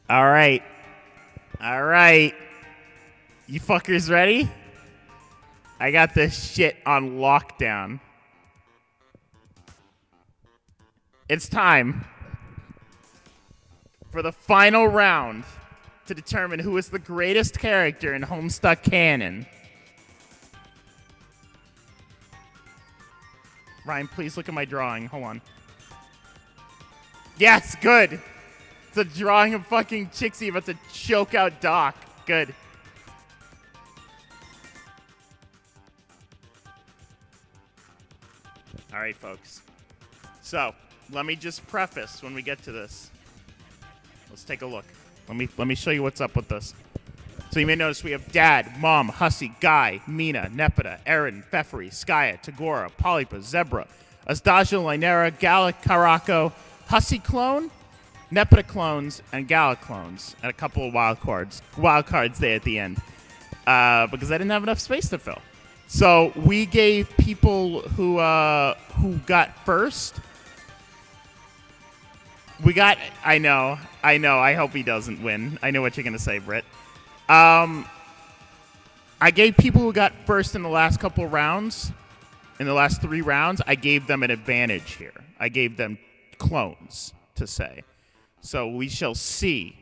All right. All right. You fuckers ready? I got this shit on lockdown. It's time for the final round to determine who is the greatest character in Homestuck canon. Ryan, please look at my drawing. Hold on. Yes, good. It's a drawing of fucking Chixie about to choke out Doc. Good. All right, folks. So, let me just preface when we get to this. Let's take a look. Let me show you what's up with this. So you may notice we have Dad, Mom, Hussy, Guy, Mina, Nepeta, Aaron, Feffery, Skaya, Tagora, Polypa, Zebra, Asdaja, Lynera, Gallic, Caraco, Hussy clone, Nepeta clones, and Gallic clones, and a couple of wild cards there at the end, because I didn't have enough space to fill. So we gave people who got first. I know. I hope he doesn't win. I know what you're going to say, Britt. I gave people who got first in the last couple rounds, in the last 3 rounds, I gave them an advantage here. I gave them clones to say. So we shall see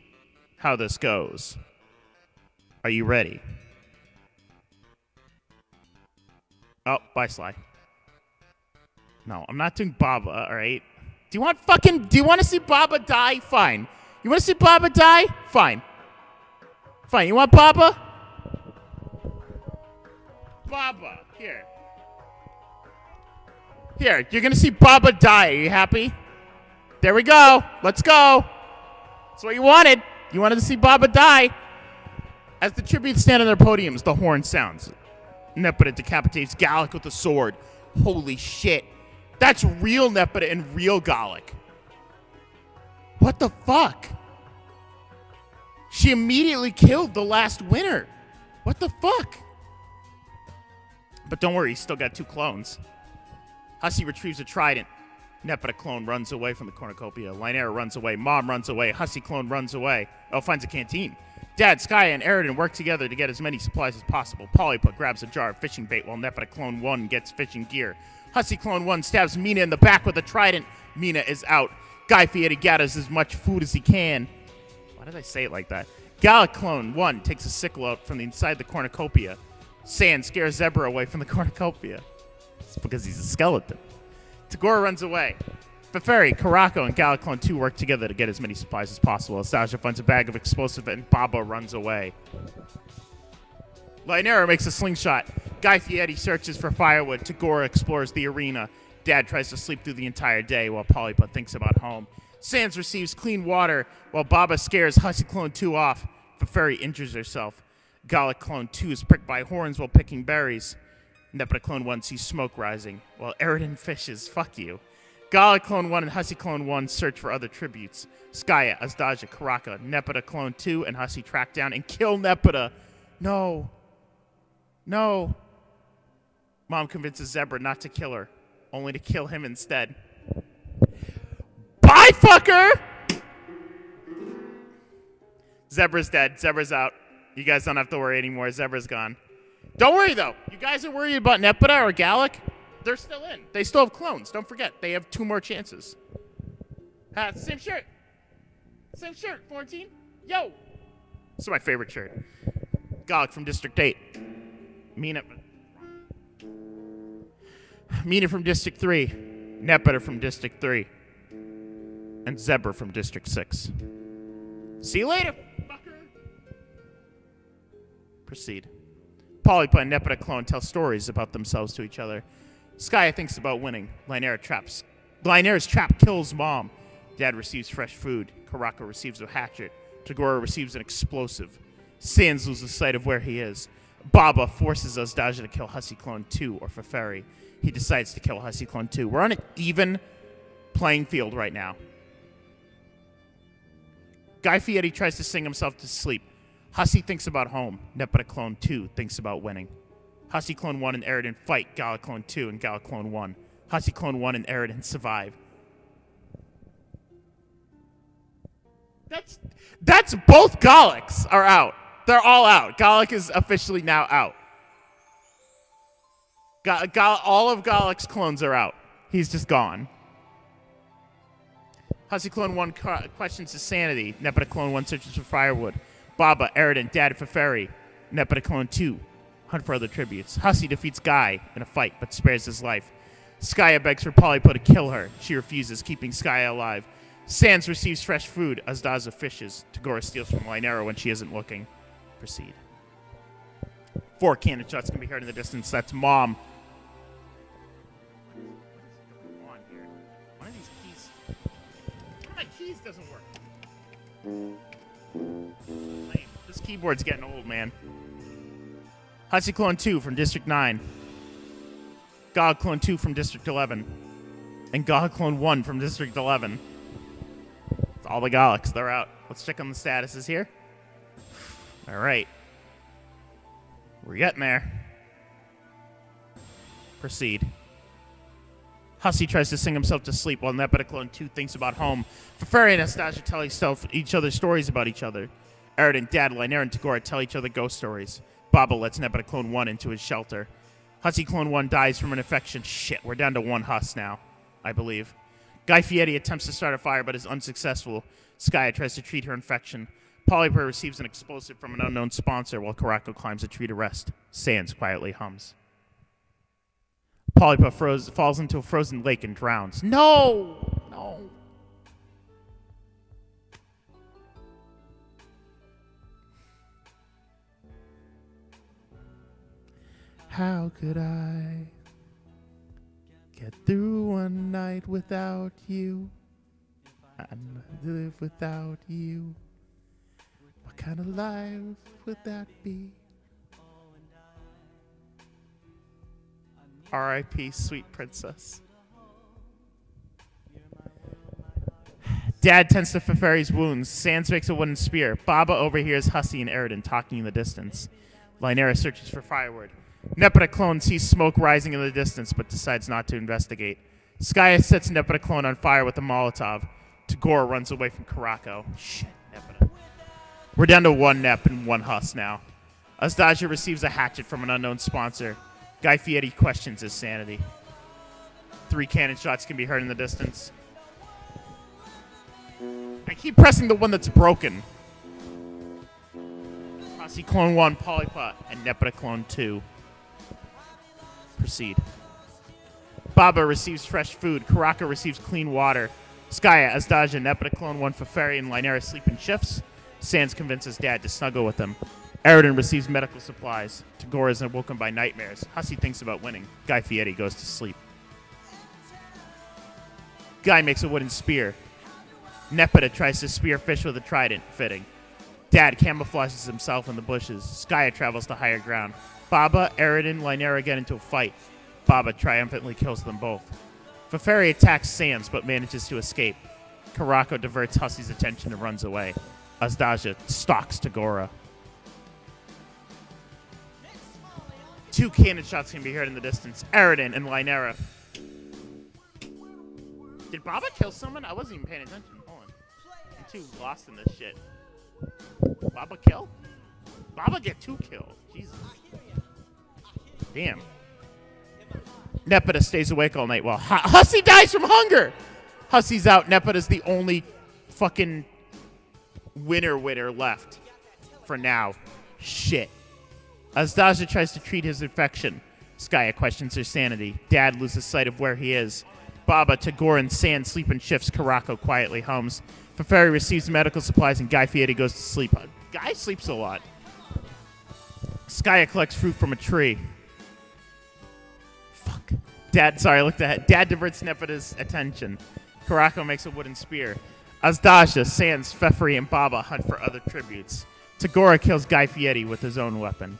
how this goes. Are you ready? Oh, bye, Sly. No, I'm not doing Baba, all right? Do you want to see Baba die? Fine. You want to see Baba die? Fine. Fine. You want Baba? Baba. Here. Here. You're going to see Baba die. Are you happy? There we go. Let's go. That's what you wanted. You wanted to see Baba die. As the tributes stand on their podiums, the horn sounds. Nepeta decapitates Gallic with a sword. Holy shit. That's real Nepeta and real Gallic. What the fuck? She immediately killed the last winner. What the fuck? But don't worry, he's still got 2 clones. Hussy retrieves a trident. Nepeta clone runs away from the cornucopia. Lynera runs away. Mom runs away. Hussy clone runs away. Oh, finds a canteen. Dad, Skya, and Eridan work together to get as many supplies as possible. Polypa grabs a jar of fishing bait while Nepeta clone 1 gets fishing gear. Hussy clone 1 stabs Mina in the back with a trident. Mina is out. Guy Fieri gathers as much food as he can. Why did I say it like that? Gallic clone 1 takes a sickle out from the inside the cornucopia. Sand scares Zebra away from the cornucopia. It's because he's a skeleton. Tagora runs away. Feferi, Caraco, and Gallic clone 2 work together to get as many supplies as possible. Astasha finds a bag of explosive and Baba runs away. Lynera makes a slingshot. Guy Fieri searches for firewood. Tagora explores the arena. Dad tries to sleep through the entire day while Polypa thinks about home. Sands receives clean water while Baba scares Hussy clone 2 off. Feferi injures herself. Gallic clone 2 is pricked by horns while picking berries. Nepeta clone 1 sees smoke rising while Eridan fishes. Fuck you. Gallic clone 1 and Hussy clone 1 search for other tributes. Skya, Asdaja, Caraca, Nepeta clone 2, and Hussy track down and kill Nepeta. No. No. Mom convinces Zebra not to kill her, only to kill him instead. Bye, fucker! Zebra's dead. Zebra's out. You guys don't have to worry anymore. Zebra's gone. Don't worry, though. You guys are worried about Nepeta or Gallic? They're still in. They still have clones. Don't forget. They have 2 more chances. Same shirt. Same shirt, 14. Yo! This is my favorite shirt. Gallic from District 8. Mina from District 3. Nepeta from District 3. And Zebra from District 6. See you later, fucker! Proceed. Polypa and Nepeta clone tell stories about themselves to each other. Skya thinks about winning. Lynera's trap kills Mom. Dad receives fresh food. Caraca receives a hatchet. Tagora receives an explosive. Sands loses sight of where he is. Baba forces Asdaja to kill Hussy clone 2 or Feferi. He decides to kill Hussy clone 2. We're on an even playing field right now. Guy Fieri tries to sing himself to sleep. Hussy thinks about home. Nepeta clone 2 thinks about winning. Hussy clone 1 and Eridan fight Gallic clone 2 and Gallic clone 1. Hussy clone 1 and Eridan survive. That's both Golics are out. They're all out. Golic is officially now out. All of Golic's clones are out. He's just gone. Hussey Clone 1 questions his sanity. Nepeta Clone 1 searches for firewood. Baba, Eridan, Dad for Ferry. Nepeta Clone 2 hunt for other tributes. Hussey defeats Guy in a fight, but spares his life. Skya begs for Polypo to kill her. She refuses, keeping Skya alive. Sans receives fresh food. Azdaza fishes. Tagora steals from Lynera when she isn't looking. Proceed. 4 cannon shots can be heard in the distance. That's Mom. What is going on here? One of these keys. My keys doesn't work. Lame. This keyboard's getting old, man. Hussey Clone 2 from District 9. Gog Clone 2 from District 11. And Gog Clone 1 from District 11. It's all the Golics. They're out. Let's check on the statuses here. All right. We're getting there. Proceed. Hussey tries to sing himself to sleep while Nepeta Clone 2 thinks about home. Feferi and Anastasia tell each other stories about each other. Eridan, Dad, Lynera, and Tagora tell each other ghost stories. Baba lets Nepeta Clone 1 into his shelter. Hussey Clone 1 dies from an infection. Shit, we're down to 1 Huss now, I believe. Guy Fieri attempts to start a fire but is unsuccessful. Skya tries to treat her infection. Polyper receives an explosive from an unknown sponsor while Karako climbs a tree to rest. Sans quietly hums. Polypa falls into a frozen lake and drowns. No! No. How could I get through one night without you? I'd live without you. What kind of life would that be? R.I.P. Sweet Princess. Dad tends to Feferi's wounds. Sans makes a wooden spear. Baba overhears Hussey and Eridan talking in the distance. Lynera searches for firewood. Nepeta Clone sees smoke rising in the distance, but decides not to investigate. Skya sets Nepeta Clone on fire with a Molotov. Tagora runs away from Karako. Shit, Nepeta. We're down to 1 Nep and 1 Huss now. Azdaja receives a hatchet from an unknown sponsor. Guy Fieri questions his sanity. 3 cannon shots can be heard in the distance. I keep pressing the one that's broken. Hussey Clone 1, Polypa, and Nepeta Clone 2. Proceed. Baba receives fresh food. Karaka receives clean water. Skya, Azdaja, Nepeta Clone 1, Feferi, and Lynera sleep in shifts. Sans convinces Dad to snuggle with them. Eridan receives medical supplies. Tagora is awoken by nightmares. Hussey thinks about winning. Guy Fieri goes to sleep. Guy makes a wooden spear. Nepeta tries to spear fish with a trident, fitting. Dad camouflages himself in the bushes. Skya travels to higher ground. Baba, Eridan, Lynera get into a fight. Baba triumphantly kills them both. Feferi attacks Sans but manages to escape. Karako diverts Hussey's attention and runs away. Azdaja stalks Tagora. 2 cannon shots can be heard in the distance. Eridan and Lynera. Did Baba kill someone? I wasn't even paying attention. Hold on. I'm too lost in this shit. Baba kill? Baba get 2 kills. Jesus. Damn. Nepeta stays awake all night while Hussey dies from hunger. Hussey's out. Nepeta's the only fucking winner left for now. Shit. Azdaja tries to treat his infection. Skya questions her sanity. Dad loses sight of where he is. Baba, Tagora, and Sans sleep in shifts. Karako quietly hums. Feferi receives medical supplies and Guy Fieri goes to sleep. Guy sleeps a lot. Skya collects fruit from a tree. Fuck. Dad diverts Nepeta's attention. Karako makes a wooden spear. Azdaja, Sans, Feferi, and Baba hunt for other tributes. Tagora kills Guy Fieri with his own weapon.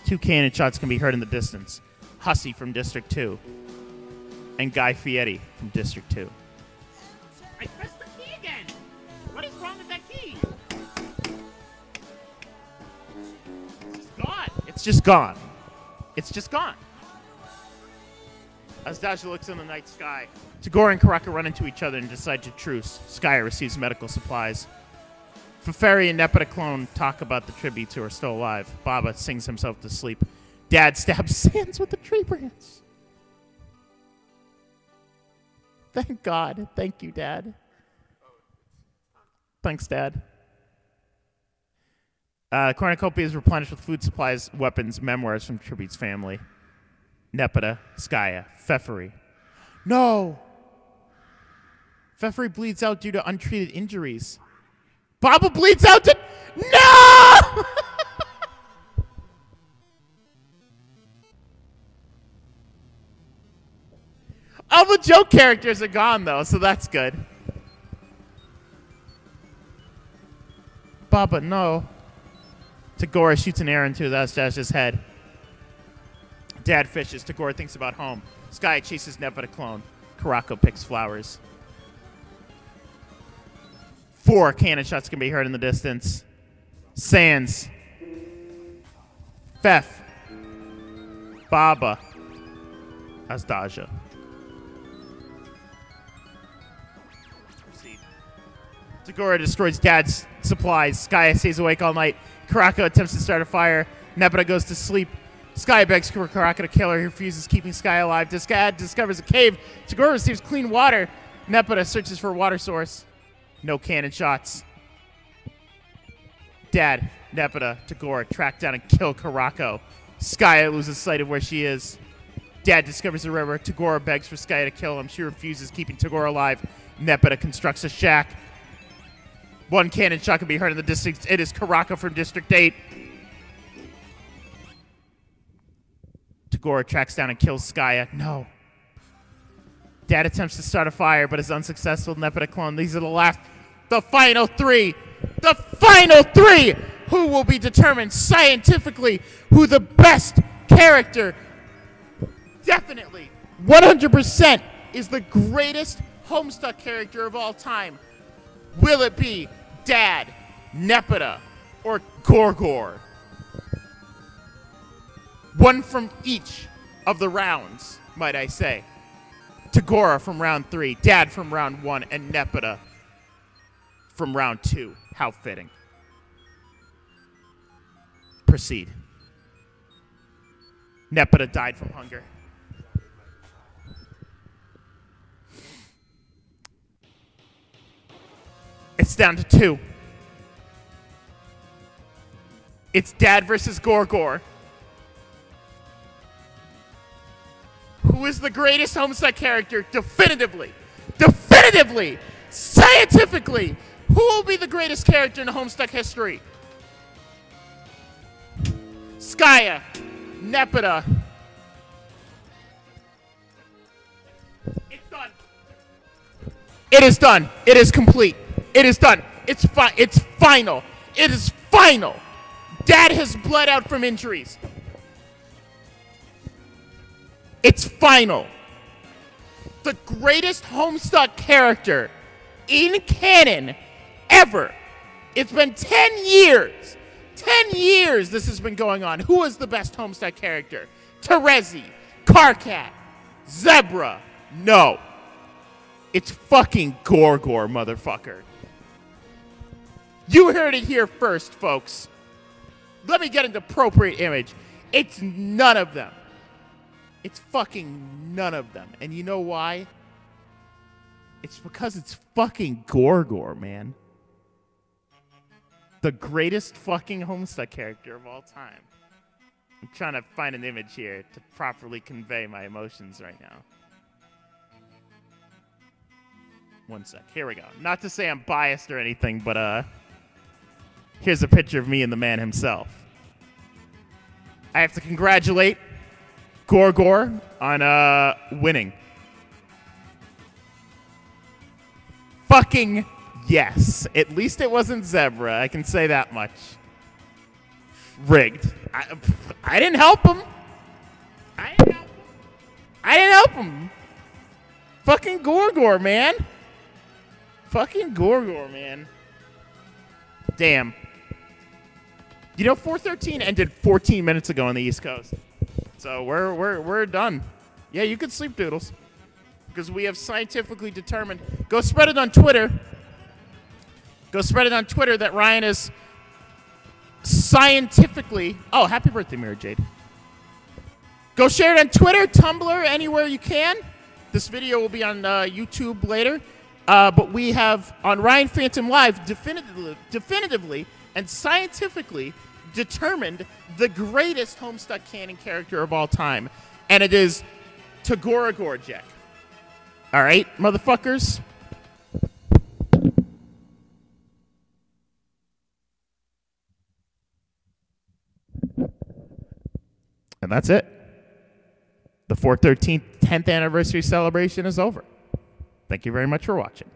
2 cannon shots can be heard in the distance. Hussey from District 2. And Guy Fieri from District 2. I pressed the key again! What is wrong with that key? It's just gone. It's just gone. It's just gone. As Daja looks in the night sky, Tagore and Karaka run into each other and decide to truce. Skya receives medical supplies. Feferi and Nepeta Clone talk about the tributes who are still alive. Baba sings himself to sleep. Dad stabs Sans with a tree branch. Thank God. Thank you, Dad. Thanks, Dad. Cornucopia is replenished with food supplies, weapons, memoirs from Tribute's family. Nepeta, Skya, Feferi. No! Feferi bleeds out due to untreated injuries. Baba bleeds out to... No! All the joke characters are gone, though, so that's good. Baba, no. Tagore shoots an arrow into Dash's head. Dad fishes. Tagore thinks about home. Skya chases Nepeta Clone. Karako picks flowers. 4 cannon shots can be heard in the distance. Sans. Fef. Baba. Asdaja. Tagore destroys Dad's supplies. Skya stays awake all night. Karako attempts to start a fire. Nepeta goes to sleep. Skya begs for Karaka to kill her. He refuses, keeping Skya alive. Dad discovers a cave. Tagore receives clean water. Nepeta searches for a water source. No cannon shots. Dad, Nepeta, Tagore track down and kill Karako. Skya loses sight of where she is. Dad discovers a river. Tagore begs for Skya to kill him. She refuses, keeping Tagore alive. Nepeta constructs a shack. 1 cannon shot can be heard in the distance. It is Karaka from District 8. Tagore tracks down and kills Skya. No. Dad attempts to start a fire, but is unsuccessful. Nepeta Clone. These are the final 3. The final 3! Who will be determined scientifically who the best character, definitely, 100%, is the greatest Homestuck character of all time. Will it be Dad, Nepeta, or Gorgor? 1 from each of the rounds, might I say. Tagore from round 3, Dad from round 1, and Nepeta from round 2. How fitting. Proceed. Nepeta died from hunger. It's down to 2. It's Dad versus Gorgor. Who is the greatest Homestuck character? Definitively. Definitively. Scientifically. Who will be the greatest character in Homestuck history? Skya. Nepeta. It's done. It is done. It is complete. It is done. It's final. It is final. Dad has bled out from injuries. It's final. The greatest Homestuck character in canon ever. It's been 10 years. 10 years this has been going on. Who is the best Homestuck character? Terezi, Karkat, Zebra. No. It's fucking Gorgor, motherfucker. You heard it here first, folks. Let me get an appropriate image. It's none of them. It's fucking none of them. And you know why? It's because it's fucking Gorgor, man. The greatest fucking Homestuck character of all time. I'm trying to find an image here to properly convey my emotions right now. 1 sec. Here we go. Not to say I'm biased or anything, but here's a picture of me and the man himself. I have to congratulate Gorgor on winning. Fucking yes. At least it wasn't Zebra. I can say that much. Rigged. I didn't help him. I didn't help him. Fucking Gorgor, man. Fucking Gorgor, man. Damn. You know, 413 ended 14 minutes ago on the East Coast. So we're done. Yeah, you can sleep, Doodles. Because we have scientifically determined. Go spread it on Twitter. Go spread it on Twitter that Ryan is scientifically. Oh, happy birthday, Mary Jade. Go share it on Twitter, Tumblr, anywhere you can. This video will be on YouTube later. But we have on Ryan Phantom Live definitively and scientifically determined the greatest Homestuck canon character of all time. And it is Tagora Gorjek. All right, motherfuckers. And that's it. The 413th 10th anniversary celebration is over. Thank you very much for watching.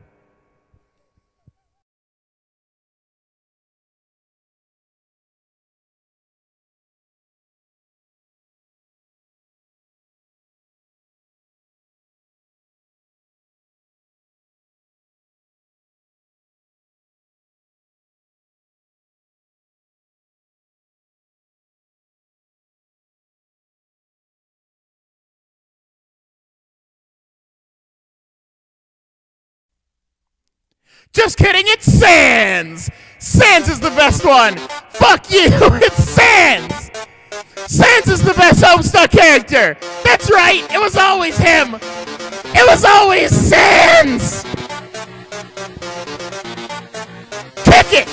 Just kidding, it's Sans! Sans is the best one! Fuck you, it's Sans! Sans is the best Homestuck character! That's right, it was always him! It was always Sans! Kick it!